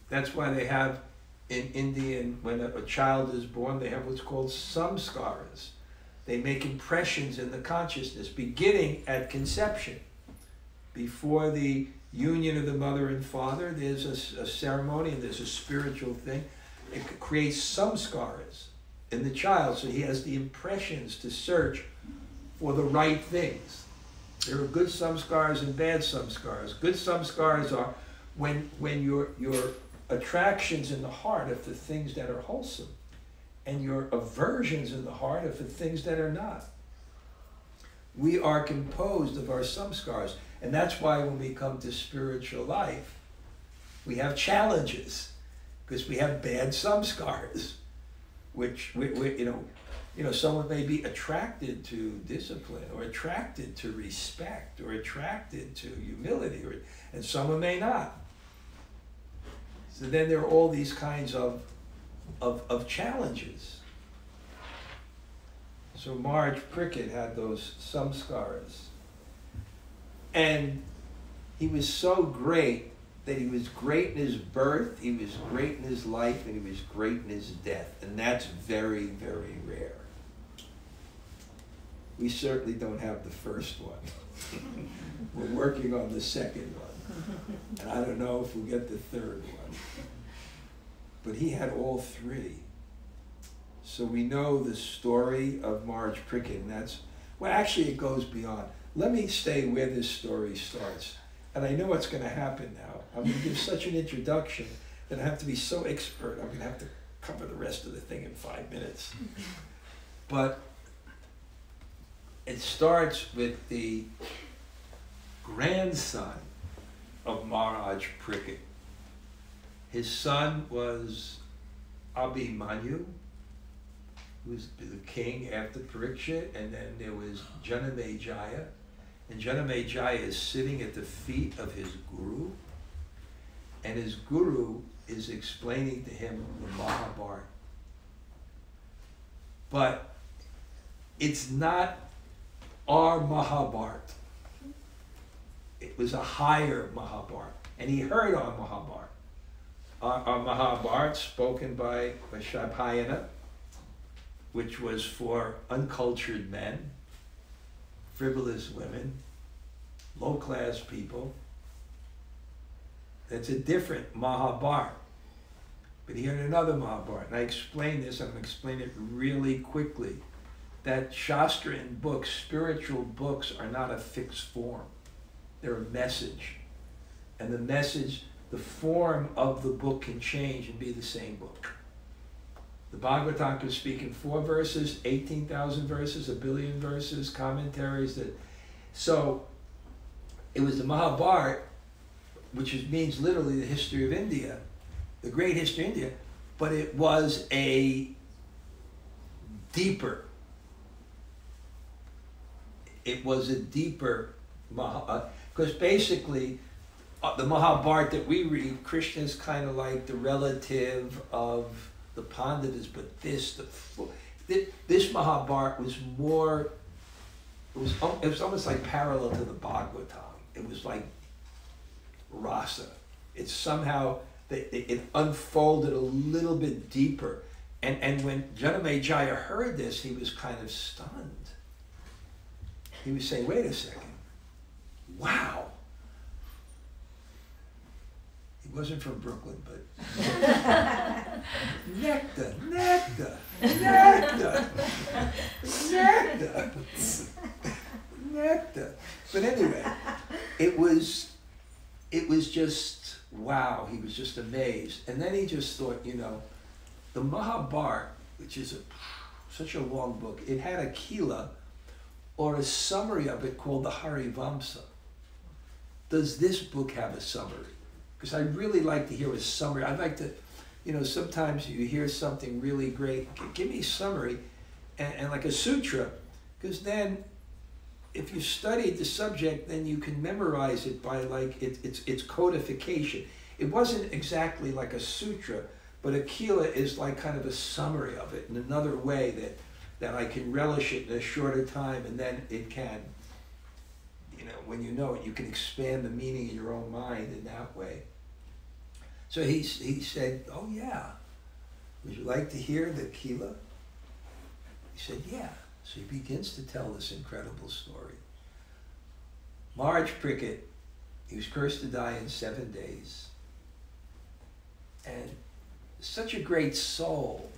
That's why they have in India, when a child is born, they have what's called samskaras. They make impressions in the consciousness, beginning at conception. Before the union of the mother and father, there's a ceremony and there's a spiritual thing. It creates samskaras in the child, so he has the impressions to search for the right things. There are good samskaras and bad samskaras. Good samskaras are when your attractions in the heart are for things that are wholesome, and your aversions in the heart are for things that are not. We are composed of our samskaras, and that's why when we come to spiritual life, we have challenges, because we have bad samskaras, which someone may be attracted to discipline, or attracted to respect, or attracted to humility, and someone may not. So then there are all these kinds of challenges. So Maharaj Parikshit had those samskaras. And he was so great that he was great in his birth, he was great in his life, and he was great in his death. And that's very, very rare. We certainly don't have the first one. We're working on the second one. And I don't know if we'll get the third one. But he had all three. So we know the story of Maharaj Parikshit, and that's, well, actually it goes beyond. Let me stay where this story starts. And I know what's going to happen now. I'm going to give such an introduction that I have to be so expert, I'm going to have to cover the rest of the thing in 5 minutes. But it starts with the grandson of Maharaj Parikshit. His son was Abhimanyu, who was the king after Parikshit, and then there was Janamejaya. And Janamejaya is sitting at the feet of his guru, and his guru is explaining to him the Mahabharata. But it's not our Mahabharata. It was a higher Mahabharata, and he heard our Mahabharata. Our Mahabharata, spoken by Shabhayana, which was for uncultured men, frivolous women, low-class people. That's a different Mahabharata. But he had another Mahabharata, and I explain this, I'm going to explain it really quickly, that Shastra and books, spiritual books, are not a fixed form. They're a message. And the message, the form of the book can change and be the same book. The Bhagavatam can speak in 4 verses, 18,000 verses, 1 billion verses, commentaries. So it was the Mahabharata, which means literally the history of India, the great history of India, but it was a deeper, because basically the Mahabharata that we read, Krishna is kind of like the relative of the Panditas, but this Mahabharata was more, it was almost like parallel to the Bhagavatam. It was like rasa. It's somehow, it unfolded a little bit deeper. And when Janamejaya heard this, he was kind of stunned. He was saying, wait a second, wow. He wasn't from Brooklyn, but nectar. But anyway, it was just, wow, he was just amazed. And then he just thought, the Mahabharata, which is such a long book, it had a Kila, or a summary of it called the Harivamsa. Does this book have a summary? Because I really like to hear a summary. I'd like to, you know, sometimes you hear something really great, give me a summary, and like a sutra, because then if you studied the subject, then you can memorize it by like it's codification. It wasn't exactly like a sutra, but a kila is like kind of a summary of it in another way that I can relish it in a shorter time, and then it can, you know, when you know it, you can expand the meaning in your own mind in that way. So he said, oh yeah, would you like to hear the kila? He said, yeah. So he begins to tell this incredible story. Maharaj Prickett, he was cursed to die in 7 days. And such a great soul,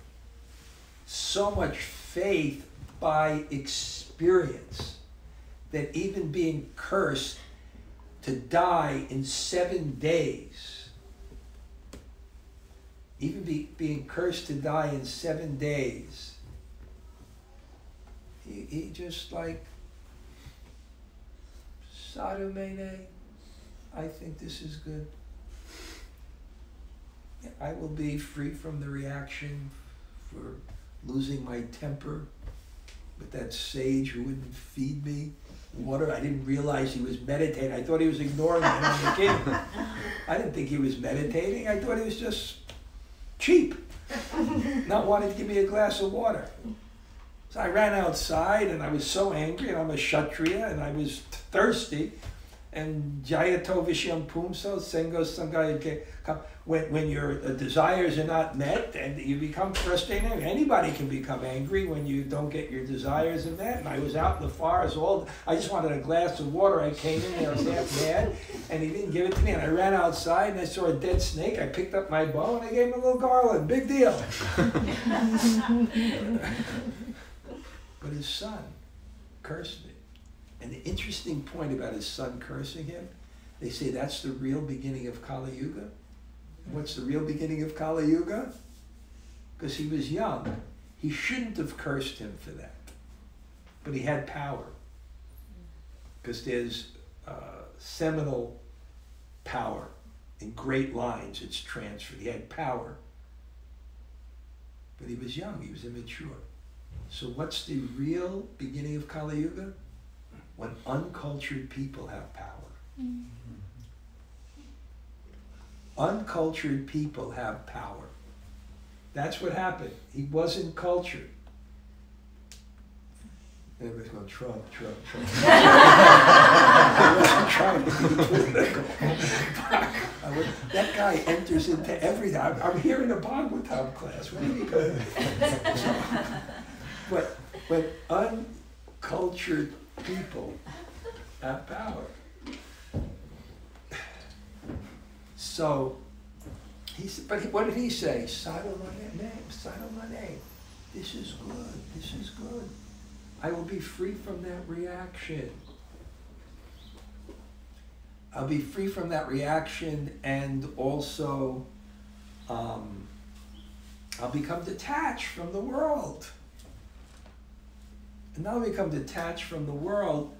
so much faith by experience, that even being cursed to die in 7 days, even being cursed to die in 7 days, he just like, Sadhu Mene, I think this is good. I will be free from the reaction for losing my temper with that sage who wouldn't feed me water. I didn't realize he was meditating. I thought he was ignoring me on the king. I didn't think he was meditating. I thought he was just cheap, not wanting to give me a glass of water. So I ran outside and I was so angry, and I'm a Kshatriya and I was thirsty. And Jayato Vishyam Pumso, Sengo Sangaya, when your desires are not met and you become frustrated, anybody can become angry when you don't get your desires met. And I was out in the forest, I just wanted a glass of water. I came in there, I was half mad, and he didn't give it to me. And I ran outside and I saw a dead snake. I picked up my bow and I gave him a little garland. Big deal. But his son cursed me. And the interesting point about his son cursing him, they say that's the real beginning of Kali Yuga. What's the real beginning of Kali Yuga? Because he was young. He shouldn't have cursed him for that. But he had power. Because there's seminal power. In great lines, it's transferred. He had power. But he was young. He was immature. So what's the real beginning of Kali Yuga? When uncultured people have power. Mm-hmm. Uncultured people have power. That's what happened. He wasn't cultured. Everybody's going, Trump. I wasn't trying to be political. That guy enters into everything. I'm here in a Bhagavatam class. What are you going to But when uncultured people have power. So, what did he say? Sadhu Mane, this is good. I will be free from that reaction. I'll be free from that reaction, and also I'll become detached from the world. And not only become detached from the world,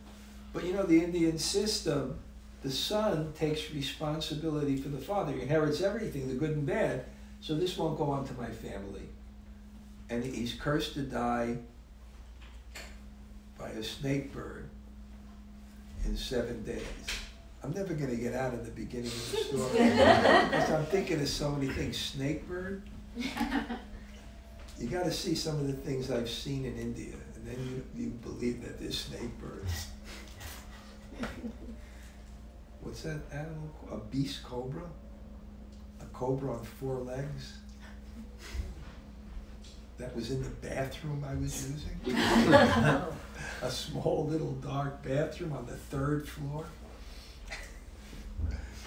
but you know, the Indian system, the son takes responsibility for the father. He inherits everything, the good and bad. So this won't go on to my family. And he's cursed to die by a snake bird in 7 days. I'm never going to get out of the beginning of the story because I'm thinking of so many things. Snake bird? You got to see some of the things I've seen in India. And then you believe that there's snake birds. What's that animal? A beast cobra? A cobra on 4 legs? That was in the bathroom I was using? A small little dark bathroom on the 3rd floor?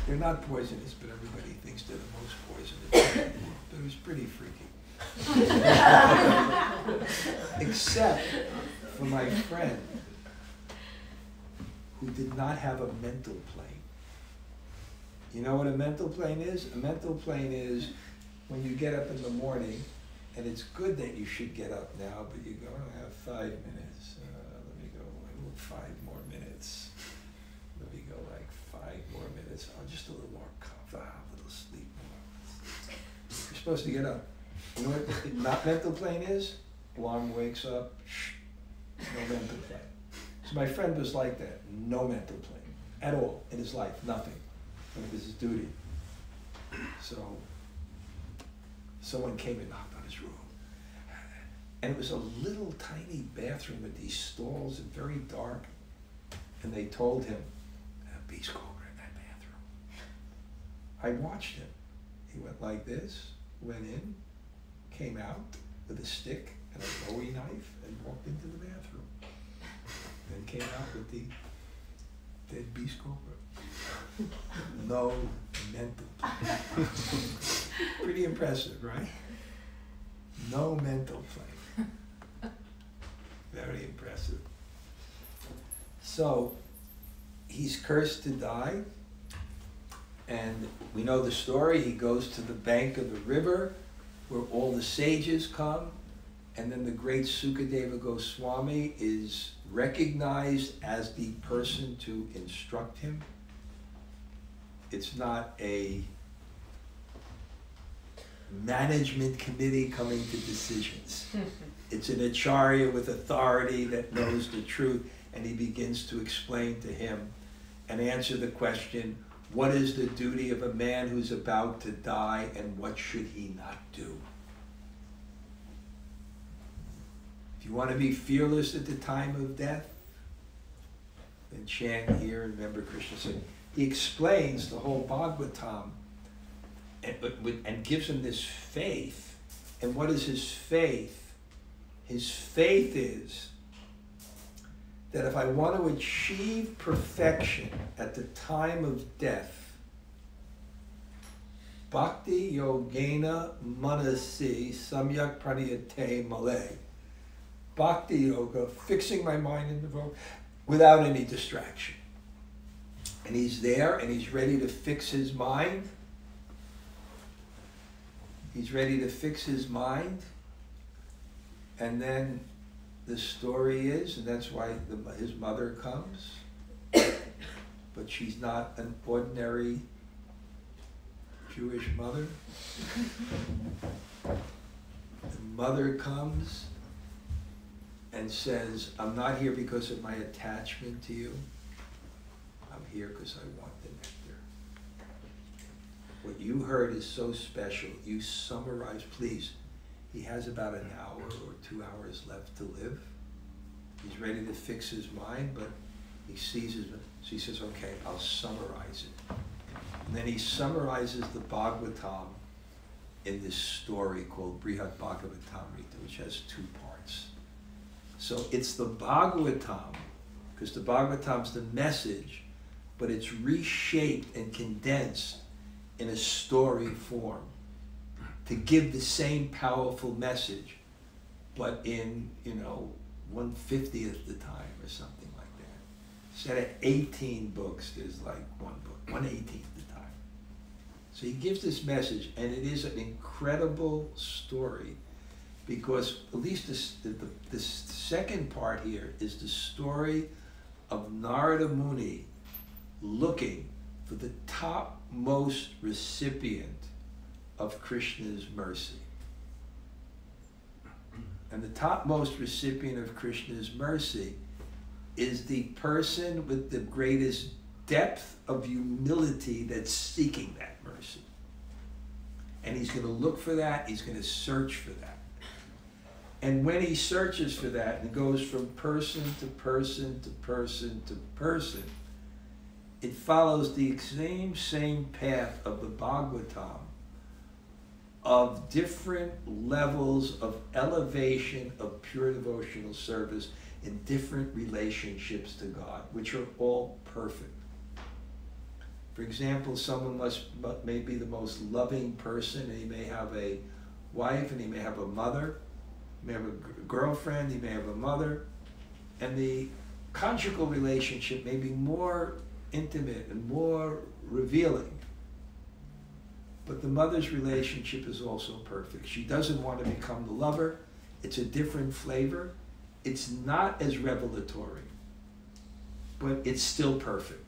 They're not poisonous, but everybody thinks they're the most poisonous. But it was pretty freaky. Except for my friend who did not have a mental plane. You know what a mental plane is? A mental plane is when you get up in the morning And it's good that you should get up now, but you go, I have 5 minutes. Let me go, 5 more minutes. Let me go like 5 more minutes. Oh, just a little more comfort, a little sleep more. You're supposed to get up. You know what not mental plane is? Alarm wakes up, no mental plane. So my friend was like that, no mental plane at all in his life, nothing. It was his duty. So someone came and knocked on his room. And it was a little tiny bathroom with these stalls and very dark. And they told him, Beast Cobra in that bathroom. I watched him. He went like this, went in, came out with a stick and a Bowie knife and walked into the bathroom. Then came out with the dead Beast Cobra. No mental plane. Pretty impressive, right? No mental plane. Very impressive. So, he's cursed to die, and we know the story. He goes to the bank of the river where all the sages come, and then the great Sukadeva Goswami is recognized as the person to instruct him. It's not a management committee coming to decisions. It's an acharya with authority that knows the truth, and he begins to explain to him and answer the question, what is the duty of a man who's about to die, and what should he not do? If you want to be fearless at the time of death, then chant here and remember Krishna said. He explains the whole Bhagavatam and gives him this faith. And what is his faith? His faith is that if I want to achieve perfection at the time of death, bhakti yogena manasi samyak pranayate male. Bhakti yoga, fixing my mind in the vote without any distraction. And he's there and he's ready to fix his mind. He's ready to fix his mind. And then the story is, and that's why his mother comes, but she's not an ordinary Jewish mother. The mother comes and says, I'm not here because of my attachment to you. I'm here because I want the nectar. What you heard is so special. You summarize, please. He has about an hour or 2 hours left to live. He's ready to fix his mind, but he sees his, so he says, okay, I'll summarize it. And then he summarizes the Bhagavatam in this story called Brihat Bhagavatamrita, which has 2 parts. So it's the Bhagavatam, because the Bhagavatam's the message, but it's reshaped and condensed in a story form to give the same powerful message, but in, 1/50th the time or something like that. Instead of 18 books, there's like 1 book, 1/18th the time. So he gives this message, and it is an incredible story, because at least the second part here is the story of Narada Muni looking for the topmost recipient of Krishna's mercy. And the topmost recipient of Krishna's mercy is the person with the greatest depth of humility that's seeking that mercy. And he's going to look for that, he's going to search for that. And when he searches for that and goes from person to person to person to person, it follows the same path of the Bhagavatam, of different levels of elevation of pure devotional service in different relationships to God, which are all perfect. For example, someone may be the most loving person, and he may have a wife, and he may have a mother, he may have a girlfriend, he may have a mother, and the conjugal relationship may be more intimate and more revealing. But the mother's relationship is also perfect. She doesn't want to become the lover. It's a different flavor. It's not as revelatory, but it's still perfect.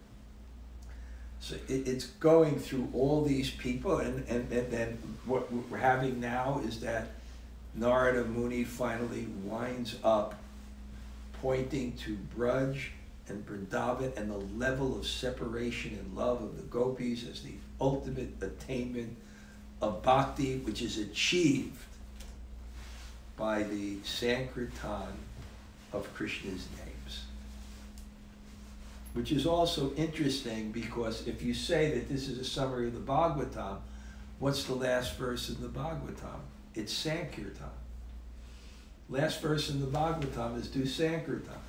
So it's going through all these people, and then what we're having now is that Narada Muni finally winds up pointing to Braj and Vrindavan and the level of separation and love of the gopis as the ultimate attainment of bhakti, which is achieved by the Sankirtan of Krishna's names. Which is also interesting, because if you say that this is a summary of the Bhagavatam, what's the last verse in the Bhagavatam? It's Sankirtan. Last verse in the Bhagavatam is do Sankirtan.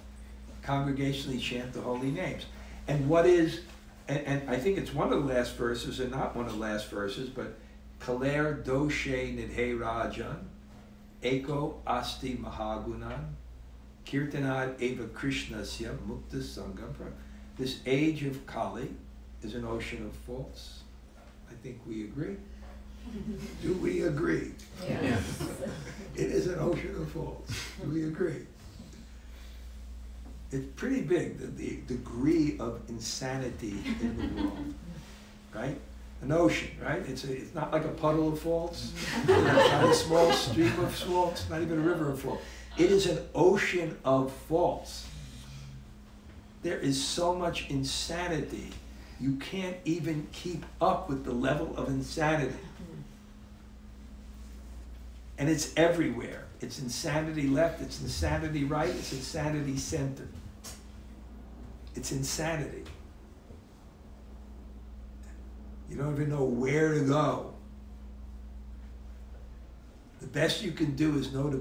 Congregationally chant the holy names. And what is, and I think it's one of the last verses, or not one of the last verses, but Kaler doshe nidhe rajan, eko asti mahagunan, kirtanad eva krishnasya mukta sangam. This age of Kali is an ocean of faults. I think we agree. Do we agree? Yes. It is an ocean of faults. Do we agree? It's pretty big, the degree of insanity in the world, right? An ocean, right? It's not like a puddle of faults. It's not a small stream of faults, not even a river of faults. It is an ocean of faults. There is so much insanity, you can't even keep up with the level of insanity. And it's everywhere. It's insanity left, it's insanity right, it's insanity center. It's insanity. You don't even know where to go. The best you can do is know the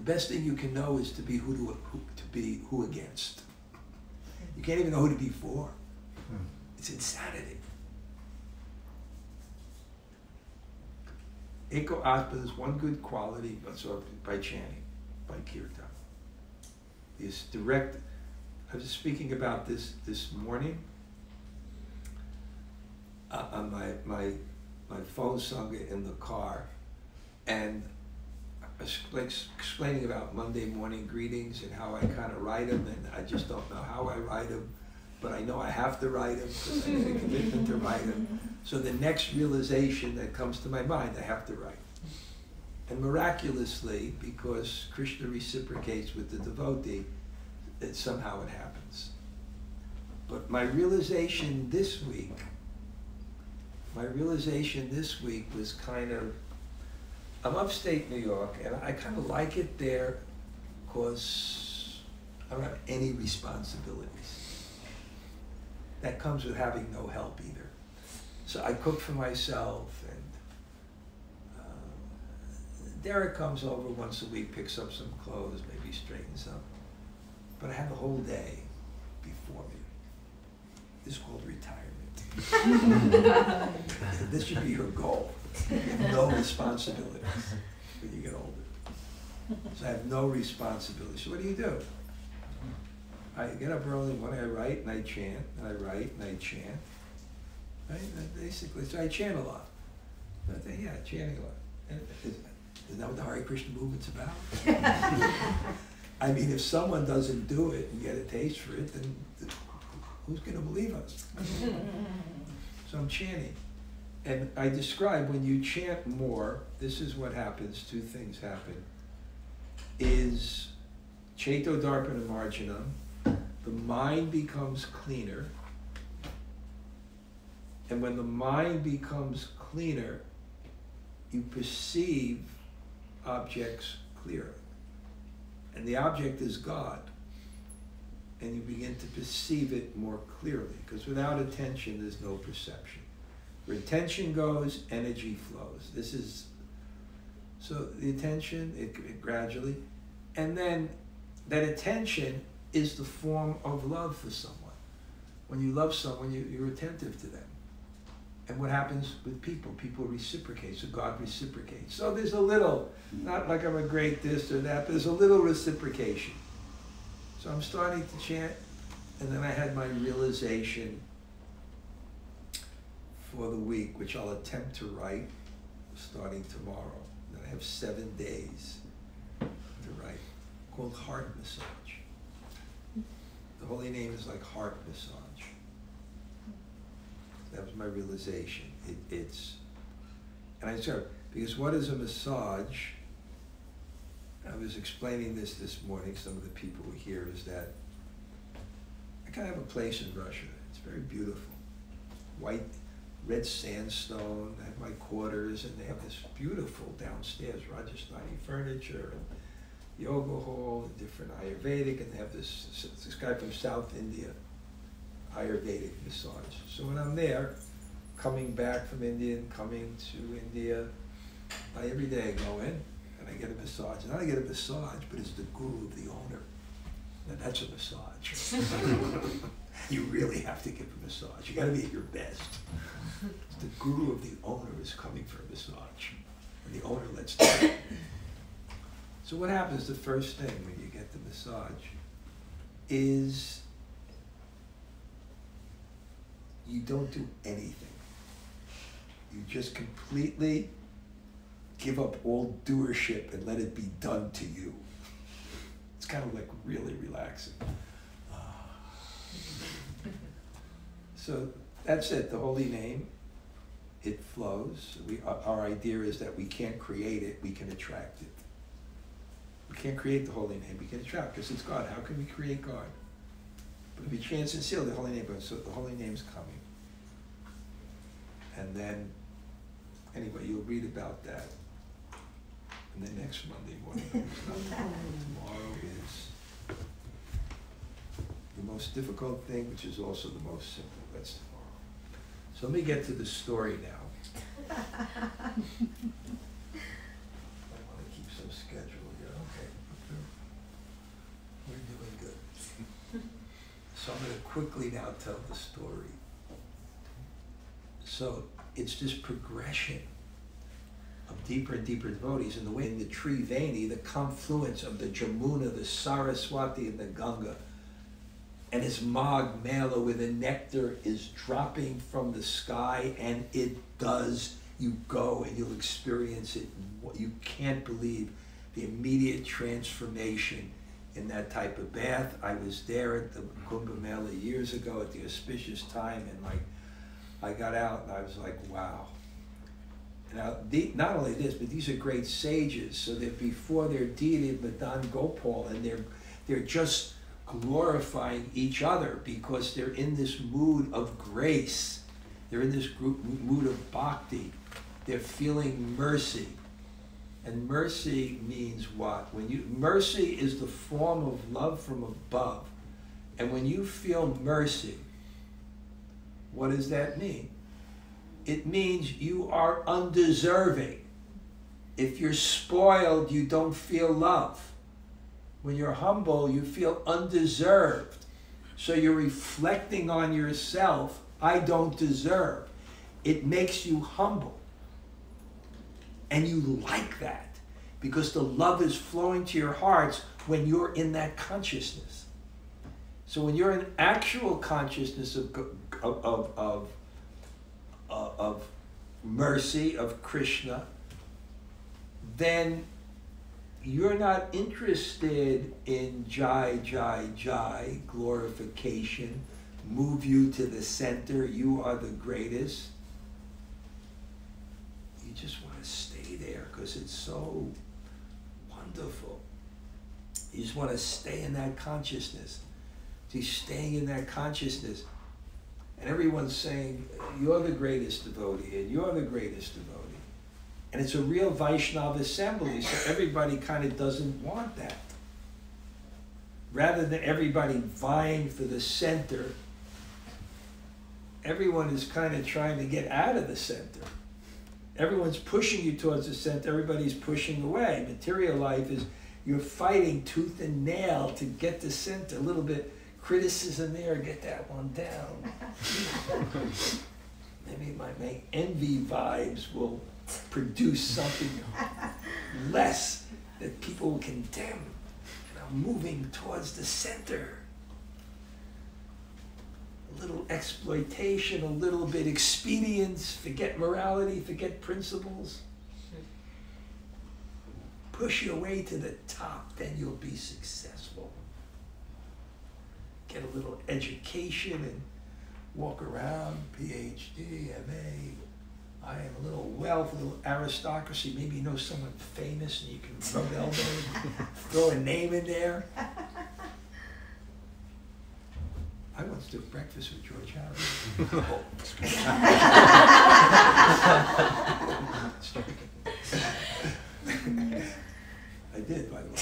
best thing you can know is to be who against. You can't even know who to be for. It's insanity. Eko Atma is one good quality absorbed by chanting, by kirtan. This direct, I was speaking about this morning on my phone sangha in the car, and I was explaining about Monday morning greetings and how I kind of write them, and I just don't know how I write them, but I know I have to write them because I made a commitment to write them. So the next realization that comes to my mind, I have to write. And miraculously, because Krishna reciprocates with the devotee, somehow it happens. But my realization this week was kind of, I'm upstate New York, and I kind of like it there because I don't have any responsibilities. That comes with having no help either. So I cook for myself, and Derek comes over once a week, picks up some clothes, maybe straightens up. But I have the whole day before me. This is called retirement. This should be your goal. You have no responsibilities when you get older. So I have no responsibilities. So what do? I get up early, when I write and I chant, and I write and I chant. Right? Basically, so I chant a lot. Yeah, chanting a lot. And isn't that what the Hare Krishna movement's about? I mean, if someone doesn't do it and get a taste for it, then who's going to believe us? So I'm chanting. And I describe when you chant more, this is what happens, two things happen, is Chaito Darpana Marjanam, the mind becomes cleaner, and when the mind becomes cleaner, you perceive objects clearer. And the object is God. And you begin to perceive it more clearly, because without attention, there's no perception. Where attention goes, energy flows. This is, so the attention, it gradually, and then that attention is the form of love for someone. When you love someone, you're attentive to them. And what happens with people? People reciprocate, so God reciprocates. So there's a little, not like I'm a great this or that, but there's a little reciprocation. So I'm starting to chant, and then I had my realization for the week, which I'll attempt to write starting tomorrow. Then I have 7 days to write, called heart massage. The holy name is like heart massage. That was my realization. And I started, because what is a massage? I was explaining this morning, some of the people were here, is that I kind of have a place in Russia. It's very beautiful. White, red sandstone. I have my quarters, and they have this beautiful downstairs Rajasthani furniture, and yoga hall, and different Ayurvedic, and they have this guy from South India, Ayurvedic massage. So when I'm there, coming back from India and coming to India, every day I go in and I get a massage. And I get a massage, but it's the guru of the owner. Now that's a massage. You really have to give a massage. You got to be at your best. The guru of the owner is coming for a massage, and the owner lets them. So what happens the first thing when you get the massage is you don't do anything. You just completely give up all doership and let it be done to you. It's kind of like really relaxing. So that's it, the holy name, it flows. Our idea is that we can't create it, we can attract it. We can't create the holy name, we can attract, because it's God. How can we create God? But if we chant and seal the holy name, so the holy name's coming. And then, anyway, you'll read about that. And then next Monday morning, tomorrow is the most difficult thing, which is also the most simple. That's tomorrow. So let me get to the story now. I want to keep some schedule here. Okay. We're doing good. So I'm going to quickly now tell the story. So it's this progression of deeper and deeper devotees in the way in the Triveni, the confluence of the Jamuna, the Saraswati, and the Ganga. And it's Magh Mela, where the nectar is dropping from the sky, and it does. You go and you'll experience it. You can't believe the immediate transformation in that type of bath. I was there at the Kumbh Mela years ago at the auspicious time, and I got out and I was like, wow. Now, not only this, but these are great sages, so that before their deity of Madan Gopal, and they're just glorifying each other because they're in this mood of grace. They're in this mood of bhakti. They're feeling mercy. And mercy means what? Mercy is the form of love from above. And when you feel mercy, what does that mean? It means you are undeserving. If you're spoiled, you don't feel love. When you're humble, you feel undeserved. So you're reflecting on yourself, I don't deserve. It makes you humble. And you like that because the love is flowing to your hearts when you're in that consciousness. So when you're in actual consciousness of mercy, of Krishna, then you're not interested in jai, jai, jai, glorification, move you to the center, you are the greatest. You just want to stay there because it's so wonderful. You just want to stay in that consciousness. He's staying in that consciousness. And everyone's saying, you're the greatest devotee, and you're the greatest devotee. And it's a real Vaishnava assembly, so everybody kind of doesn't want that. Rather than everybody vying for the center, everyone is kind of trying to get out of the center. Everyone's pushing you towards the center, everybody's pushing away. Material life is, you're fighting tooth and nail to get the center. A little bit criticism there, get that one down. Maybe it might make envy vibes will produce something less that people will condemn. And I'm moving towards the center. A little exploitation, a little bit expedience, forget morality, forget principles. Push your way to the top, then you'll be successful. Get a little education and walk around, PhD, MA. I am a little wealth, a little aristocracy. Maybe you know someone famous and you can rub elbows, throw a name in there. I once took breakfast with George Harrison. I did, by the way.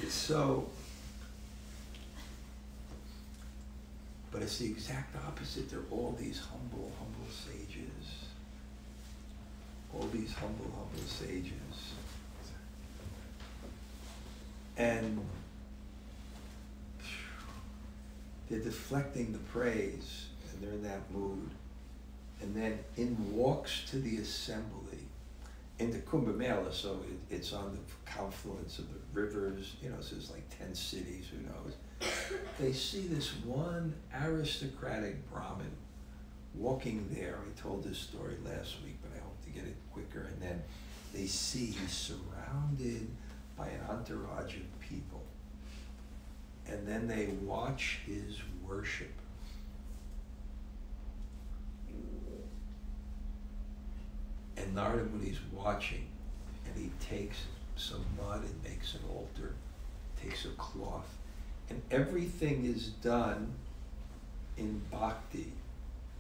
So, but it's the exact opposite. They're all these humble, humble sages. All these humble, humble sages. And they're deflecting the praise, and they're in that mood. And then in walks to the assembly, into Kumbh Mela, so it's on the confluence of the rivers, you know, so there's like 10 cities, who knows. They see this one aristocratic Brahmin walking there. I told this story last week, but I hope to get it quicker. And then they see he's surrounded by an entourage of people. And then they watch his worship. And Narada Muni's watching, and he takes some mud and makes an altar, takes a cloth, and everything is done in bhakti,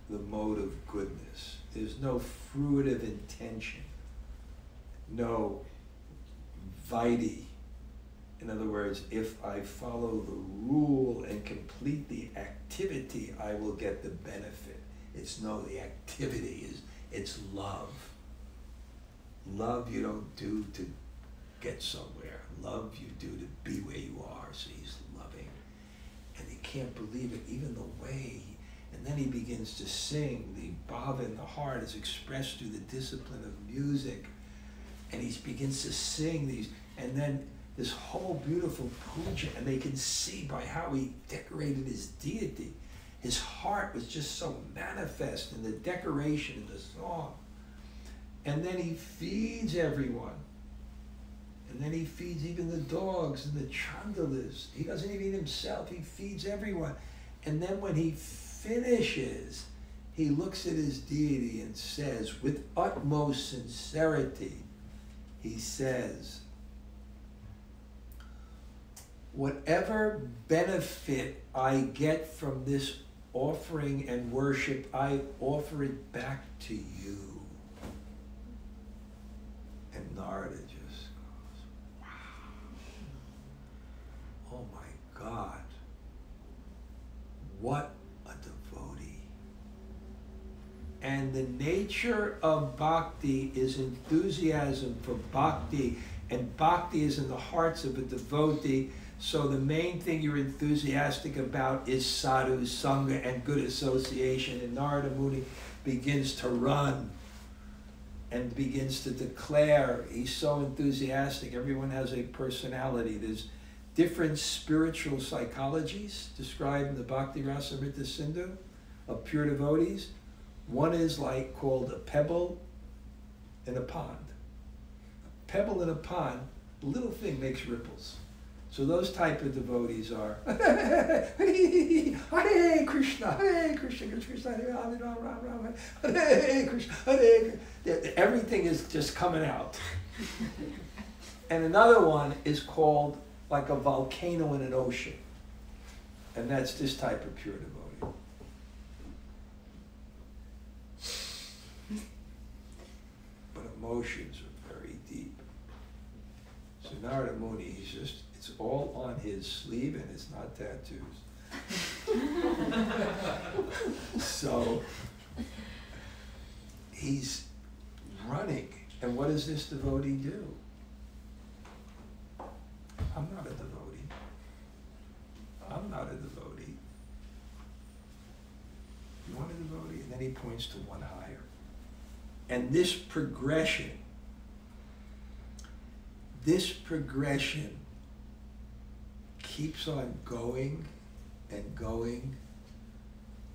the mode of goodness. There's no fruitive intention, no vaidhi. In other words, if I follow the rule and complete the activity, I will get the benefit. It's no, the activity is, it's love. Love you don't do to get somewhere. Love you do to be where you are. So he's loving. And you can't believe it, even the way. And then he begins to sing. The bhava in the heart is expressed through the discipline of music. And he begins to sing these. And then this whole beautiful puja. And they can see by how he decorated his deity. His heart was just so manifest in the decoration in the song. And then he feeds everyone. And then he feeds even the dogs and the chandalas. He doesn't even eat himself. He feeds everyone. And then when he finishes, he looks at his deity and says, with utmost sincerity, he says, whatever benefit I get from this offering and worship, I offer it back to you. And Narada just goes, wow. Oh my God. What a devotee. And the nature of bhakti is enthusiasm for bhakti, and bhakti is in the hearts of a devotee. So the main thing you're enthusiastic about is sadhu, sangha, and good association. And Narada Muni begins to run and begins to declare. He's so enthusiastic. Everyone has a personality. There's different spiritual psychologies described in the Bhakti Rasamrita Sindhu of pure devotees. One is like called a pebble in a pond. A pebble in a pond, the little thing makes ripples. So those type of devotees are Hare Krishna, Krishna Krishna, Hare Rama, Hare Krishna, Hare Krishna. Everything is just coming out. And another one is called like a volcano in an ocean. And that's this type of pure devotee. But emotions are very deep. So Narada Muni, he's just, it's all on his sleeve and it's not tattoos. So he's running. And what does this devotee do? I'm not a devotee. I'm not a devotee. You want a devotee? And then he points to one higher. And this progression keeps on going and going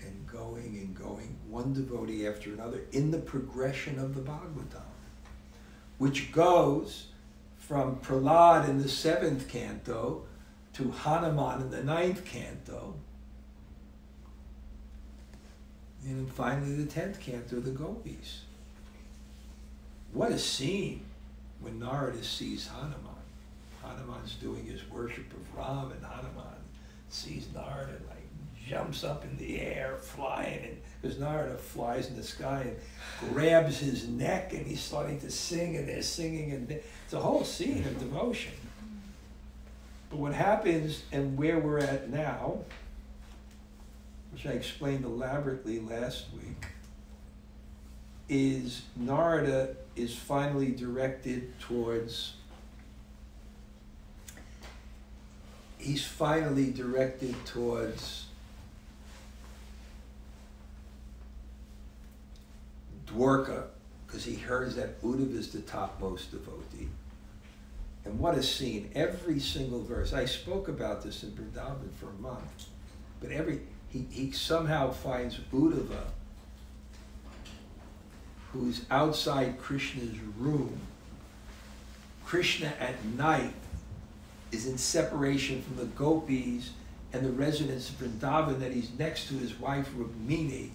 and going and going, one devotee after another, in the progression of the Bhagavatam, which goes from Prahlad in the 7th canto to Hanuman in the 9th canto, and then finally the 10th canto, the gopis. What a scene when Narada sees Hanuman. Hanuman's doing his worship of Ram, and Hanuman sees Narada, like jumps up in the air, flying, and because Narada flies in the sky and grabs his neck, and he's starting to sing, and they're singing, and it's a whole scene of devotion. But what happens, and where we're at now, which I explained elaborately last week, is Narada is finally directed towards, Dwarka, because he hears that Uddhava is the topmost devotee. And what a scene, every single verse. I spoke about this in Vrindavan for a month, but he somehow finds Uddhava, who's outside Krishna's room. Krishna at night is in separation from the gopis and the residents of Vrindavan, that he's next to his wife Rukmini,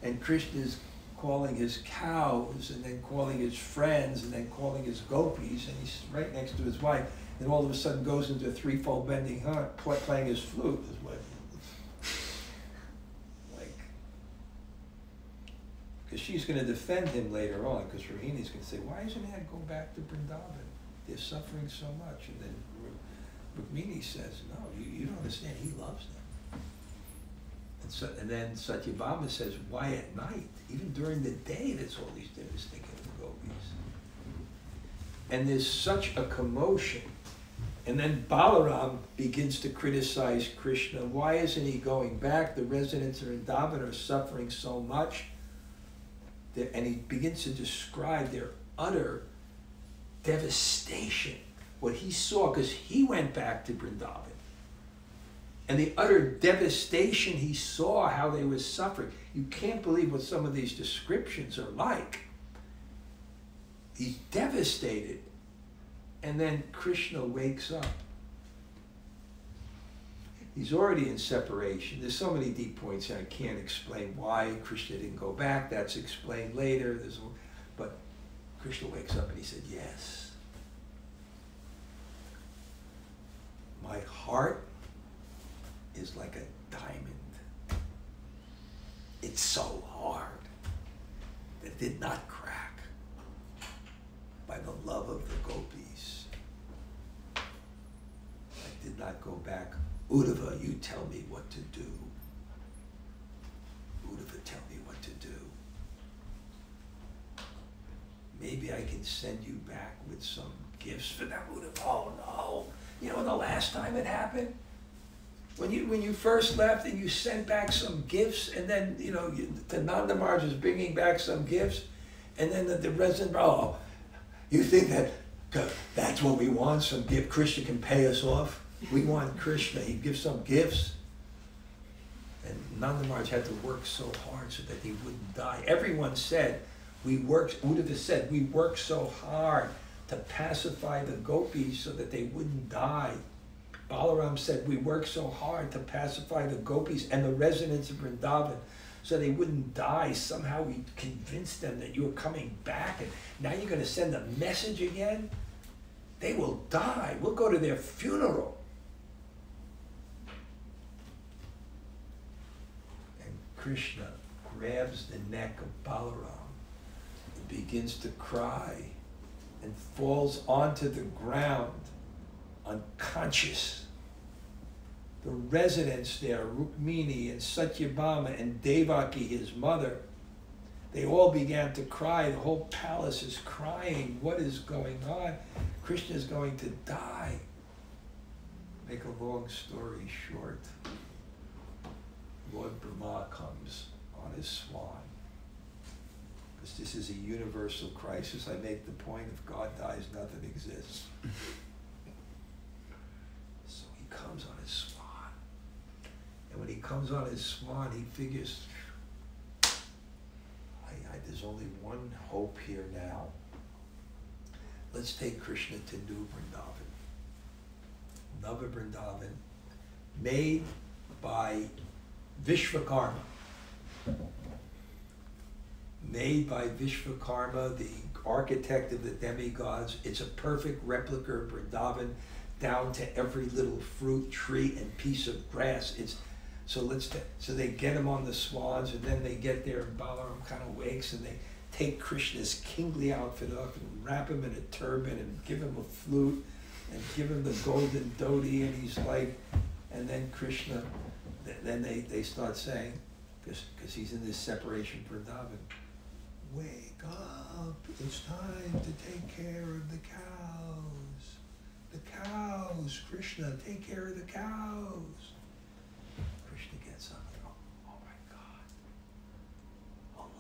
and Krishna's calling his cows, and then calling his friends, and then calling his gopis, and he's right next to his wife, and all of a sudden goes into a threefold bending heart, playing his flute. Because she's going to defend him later on, because Rohini's going to say, why isn't he go back to Vrindavan? They're suffering so much. And then Rukmini says, no, you don't understand, he loves them. And then Satyabhama says, why at night? Even during the day, there's all these devastating gopis. And there's such a commotion. And then Balaram begins to criticize Krishna. Why isn't he going back? The residents of Vrindavan are suffering so much. And he begins to describe their utter devastation, what he saw, because he went back to Vrindavan. And the utter devastation he saw, how they were suffering. You can't believe what some of these descriptions are like. He's devastated. And then Krishna wakes up. He's already in separation. There's so many deep points, and I can't explain why Krishna didn't go back. That's explained later. But Krishna wakes up and he said, yes. My heart is like a diamond. It's so hard that it did not crack by the love of the gopis. I did not go back. Uddhava, you tell me what to do. Uddhava, tell me what to do. Maybe I can send you back with some gifts for that Uddhava. Oh no. You know the last time it happened? When you first left and you sent back some gifts, and then, the Nanda Maharaj was bringing back some gifts, and then the resident, you think that's what we want, some gift, Krishna can pay us off? We want Krishna, he gives some gifts. And Nanda Maharaj had to work so hard so that he wouldn't die. Everyone said, Uddhava said, we worked so hard to pacify the gopis so that they wouldn't die. Balaram said, we worked so hard to pacify the gopis and the residents of Vrindavan so they wouldn't die. Somehow we convinced them that you were coming back, and now you're going to send a message again? They will die. We'll go to their funeral. And Krishna grabs the neck of Balaram and begins to cry and falls onto the ground unconscious. The residents there, Rukmini and Satyabhama and Devaki, his mother, they all began to cry. The whole palace is crying. What is going on? Krishna is going to die. Make a long story short, Lord Brahma comes on his swan. Because this is a universal crisis. I make the point, if God dies, nothing exists. So he comes on his comes on his swan, he figures, there's only one hope here now. Let's take Krishna to New Vrindavan. Nava Vrindavan, made by Vishvakarma. Made by Vishvakarma, the architect of the demigods. It's a perfect replica of Vrindavan, down to every little fruit, tree, and piece of grass. So they get him on the swans, and then they get there, and Balaram kind of wakes, and they take Krishna's kingly outfit off and wrap him in a turban and give him a flute and give him the golden dhoti, and he's like, and then Krishna, then they start saying, because he's in this separation Vrindavan, wake up, it's time to take care of the cows. The cows, Krishna, take care of the cows. Krishna gets up and goes, oh my God,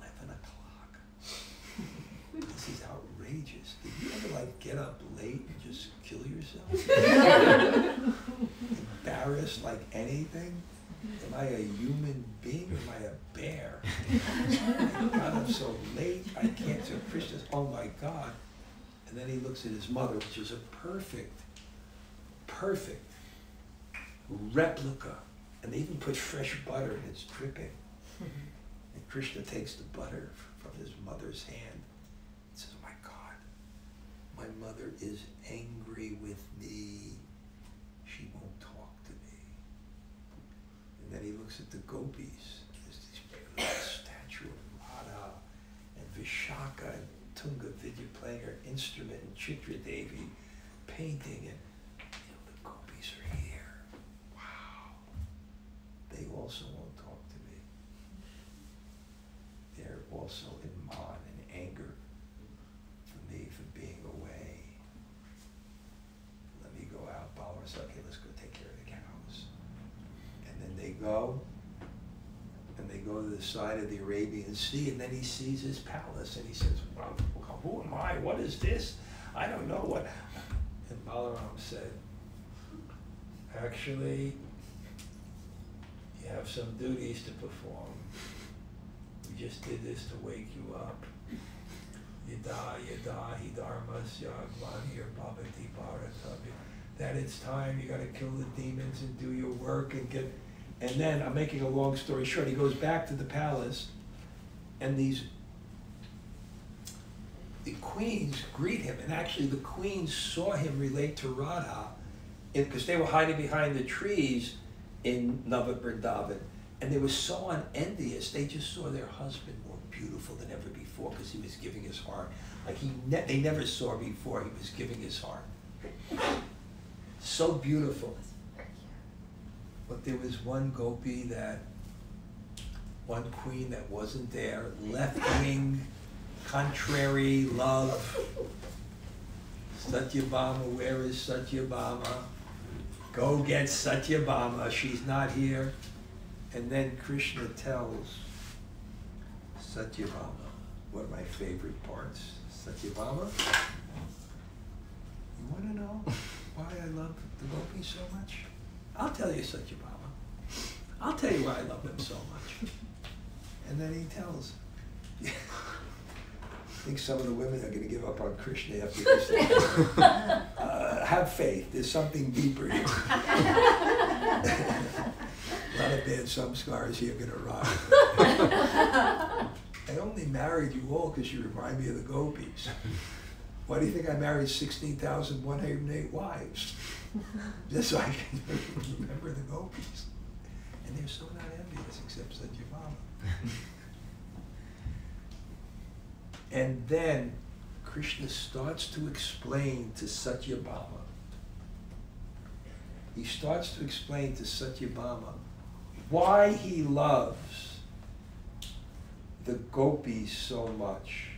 11 o'clock. This is outrageous. Did you ever get up late and just kill yourself? Embarrassed like anything? Am I a human being or am I a bear? I got up so late, I can't. So Krishna's, oh my God. And then he looks at his mother, which is a perfect replica. And they even put fresh butter and it's dripping. And Krishna takes the butter from his mother's hand and says, oh my God, my mother is angry with me. She won't talk to me. And then he looks at the gopis. There's this beautiful statue of Radha and Vishaka and Tunga Vidya playing her instrument and Chitra Devi painting, and the gopis are here. Wow. They also won't talk to me. They're also in man and anger for me for being away. Let me go out. Balaram says, okay, let's go take care of the cows. And then they go, and they go to the side of the Arabian Sea, and then he sees his palace, and he says, well, who am I? What is this? I don't know what. And Balaram said, actually, you have some duties to perform. We just did this to wake you up. Yada hi dharmas yagvanir bhavati bharatavi. That it's time, you gotta kill the demons and do your work and get. And then, I'm making a long story short, he goes back to the palace, and the queens greet him, and actually the queens saw him relate to Radha, because they were hiding behind the trees in Nava Vrindavan, and they were so unenvious, they just saw their husband more beautiful than ever before, because he was giving his heart. Like they never saw before, he was giving his heart. So beautiful. But there was one gopi one queen that wasn't there, left-wing, contrary love. Satyabhama, where is Satyabhama? Go get Satyabhama, she's not here. And then Krishna tells Satyabhama, one of my favorite parts. Satyabhama, you want to know why I love the gopis so much? I'll tell you, Satyabhama. I'll tell you why I love them so much. And then he tells. I think some of the women are going to give up on Krishna after this. Have faith. There's something deeper here. A lot of bad samskars here are going to rise. I only married you all because you remind me of the gopis. Why do you think I married 16,108 wives? Just so I can remember the gopis. And they're so not envious except Satyabhama. And then Krishna starts to explain to Satyabhama. He starts to explain to Satyabhama why he loves the gopis so much.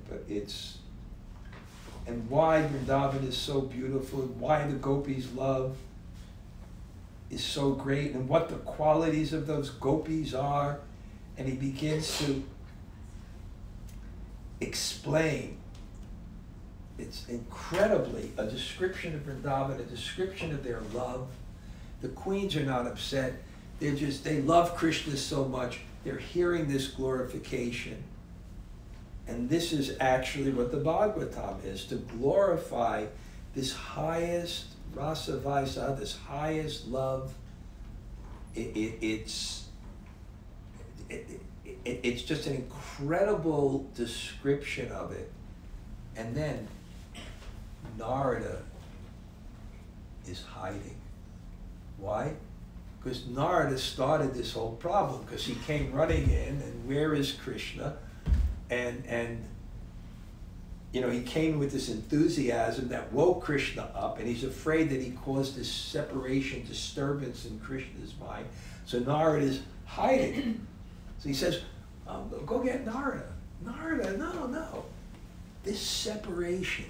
But and why Vrindavan is so beautiful, and why the gopis' love is so great, and what the qualities of those gopis are. And he begins to explain it's incredibly a description of Vrindavan, a description of their love. The queens are not upset. They love Krishna so much. They're hearing this glorification. And this is actually what the Bhagavatam is, to glorify this highest rasa vaisa, this highest love. It's just an incredible description of it. And then Narada is hiding. Why? Because Narada started this whole problem, because he came running in, and where is Krishna? And you know, he came with this enthusiasm that woke Krishna up, and he's afraid that he caused this separation, disturbance in Krishna's mind. So Narada is hiding. So he says, go get Narada. Narada, no. This separation,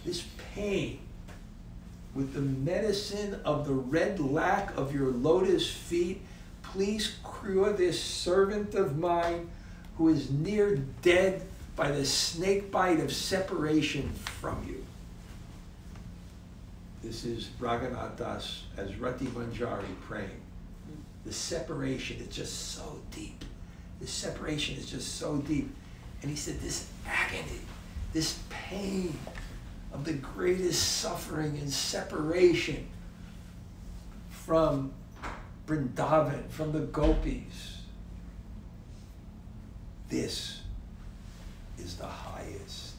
this pain, with the medicine of the red lac of your lotus feet, please cure this servant of mine who is near dead by the snake bite of separation from you. This is Raghunath Das as Rati Manjari praying. The separation is just so deep. The separation is just so deep. And he said, this agony, this pain of the greatest suffering and separation from Vrindavan, from the gopis, this is the highest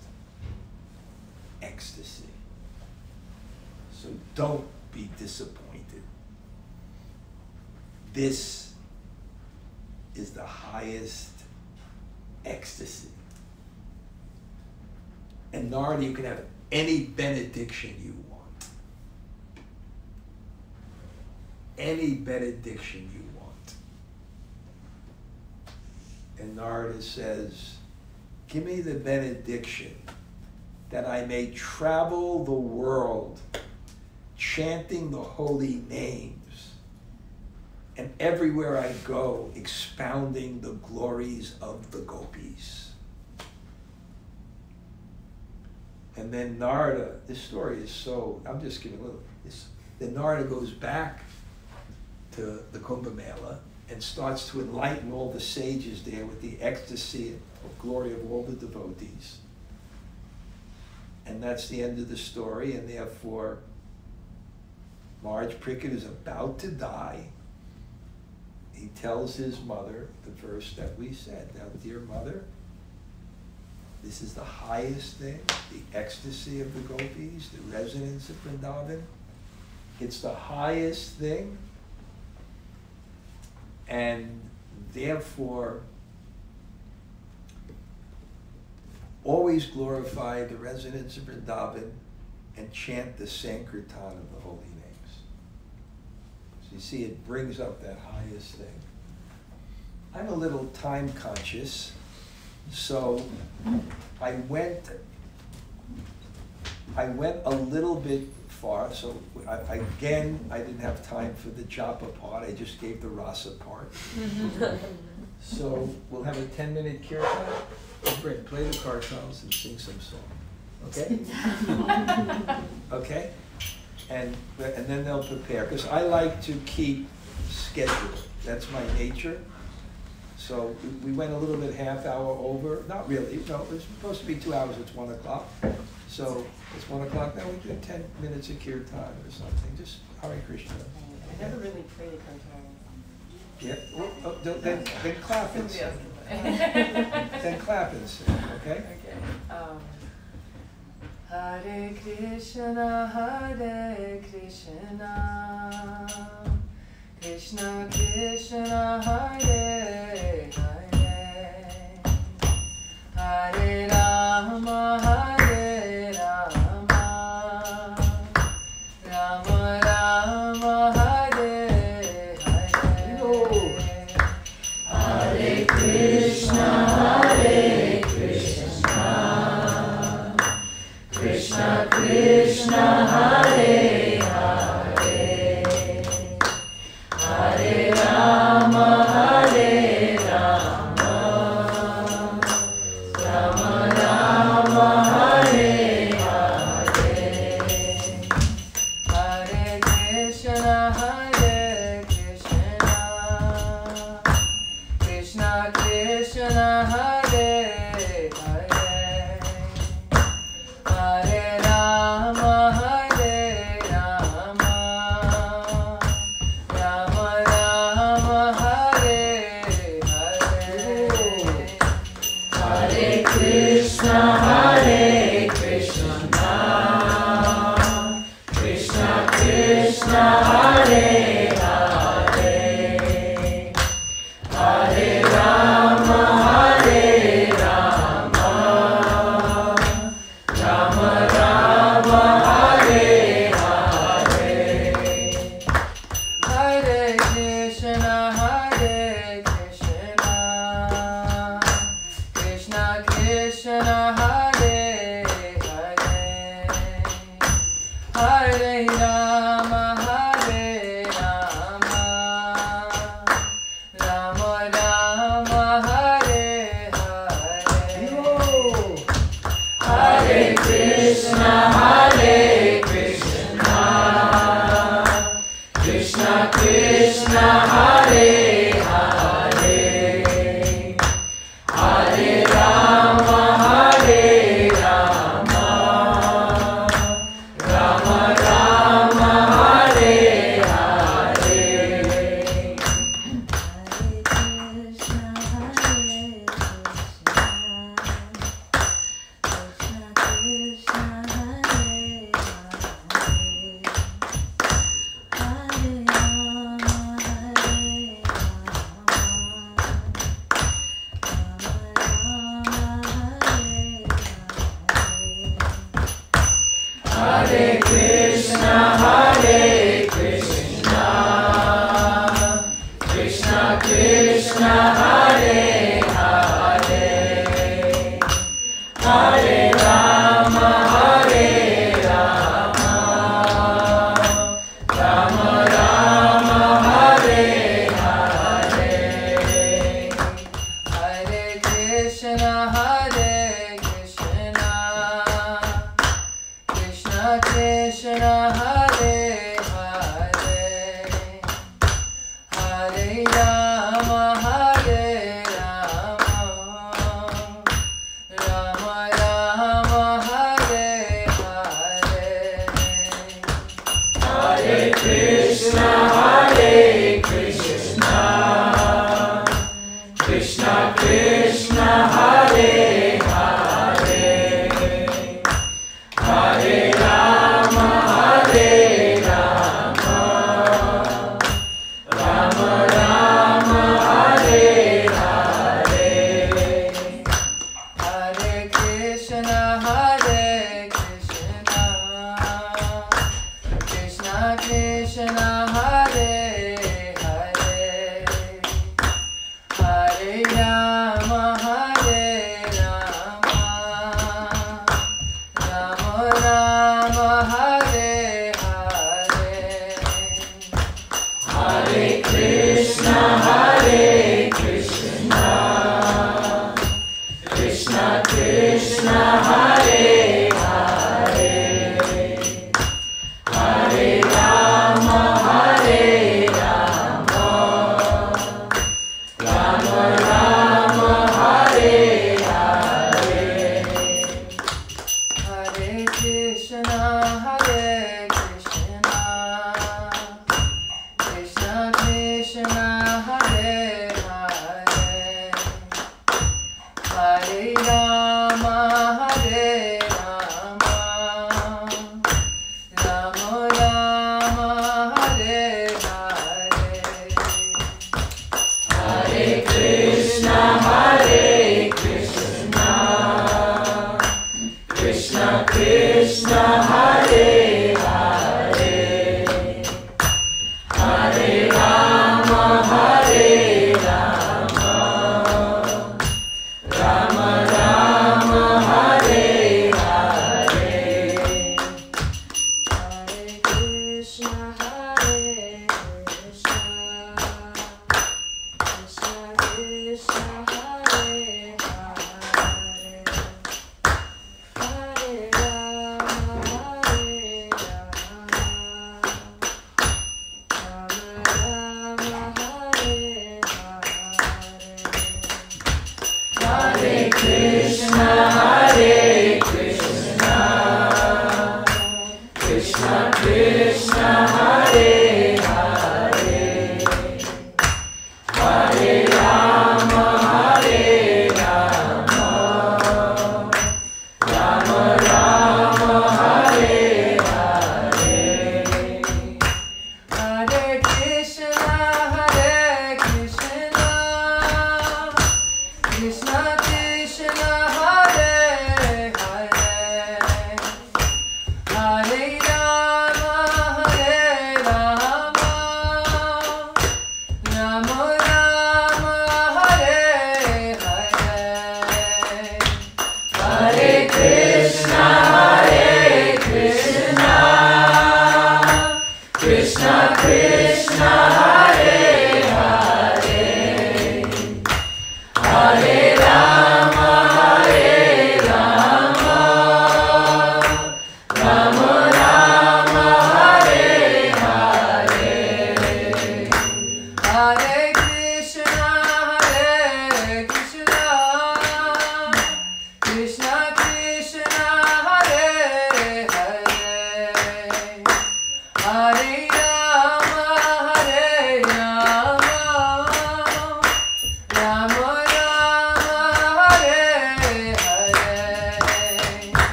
ecstasy. So don't be disappointed. This is the highest ecstasy. And Narada, you can have any benediction you want. Any benediction you want. And Narada says, give me the benediction that I may travel the world chanting the holy names, and everywhere I go expounding the glories of the gopis. And then Narada, this story is so, I'm just giving a little, then Narada goes back to the Kumbh Mela and starts to enlighten all the sages there with the ecstasy of glory of all the devotees. And that's the end of the story, and therefore Marge Prickett is about to die. He tells his mother the verse that we said, now dear mother, this is the highest thing, the ecstasy of the gopis, the resonance of Vrindavan. It's the highest thing, and therefore always glorify the resonance of Vrindavan and chant the Sankirtan of the holy names. So you see, it brings up that highest thing. I'm a little time conscious, so I went a little bit far. So I didn't have time for the japa part. I just gave the rasa part. So we'll have a 10-minute kirtan. Great, play the kartals and sing some song. Okay? Okay? And then they'll prepare, because I like to keep schedule. That's my nature. So we went a little bit half hour over. Not really, no, it was supposed to be 2 hours. It's 1 o'clock. So it's 1 o'clock now. We do 10 minutes of kirtan or something. Just Hare Krishna. I never really played a kirtan. Yeah, well, then clap and sing. Then clap and sing, okay? Okay. Hare Krishna, Krishna Krishna, Hare Hare, Hare Rama, Hare Rama, Rama Rama, Hare Hare, Hare Krishna, Krishna Krishna, Hare Hare, Hare Rama,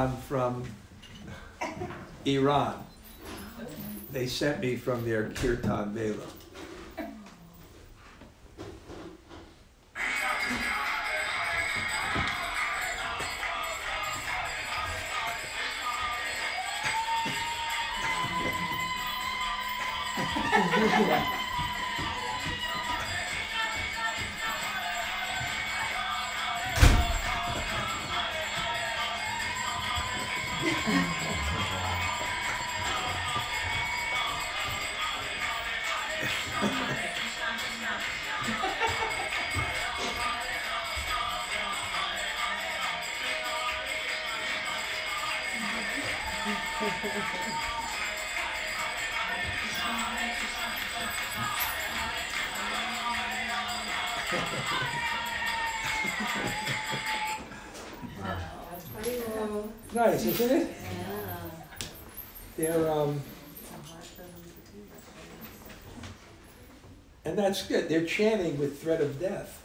kirtan from Iran. They sent me from their kirtan mela. Nice, isn't it? They're and that's good. They're chanting with threat of death.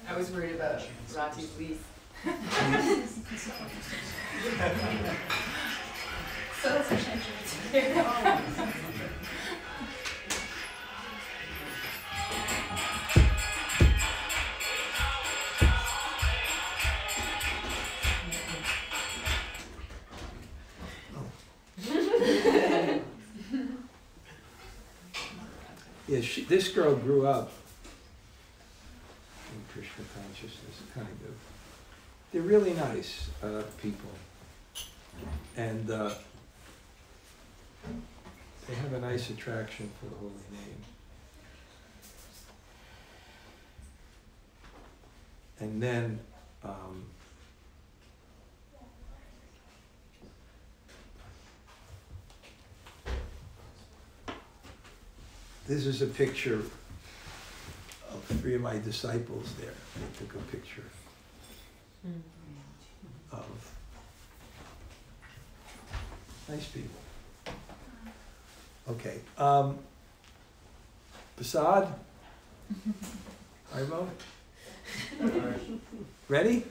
I was worried about Rati's lease. Yeah, this girl grew up in Krishna consciousness, kind of. They're really nice people. And they have a nice attraction for the holy name. And then this is a picture of 3 of my disciples there. They took a picture of nice people. Okay. Prasad? Ivo? Ready?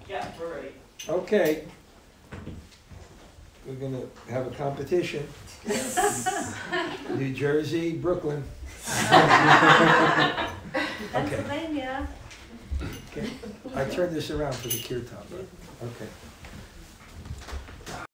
Yeah, we're ready. Okay. We're going to have a competition. New Jersey, Brooklyn. Pennsylvania. Okay. I turned this around for the kirtan, but okay.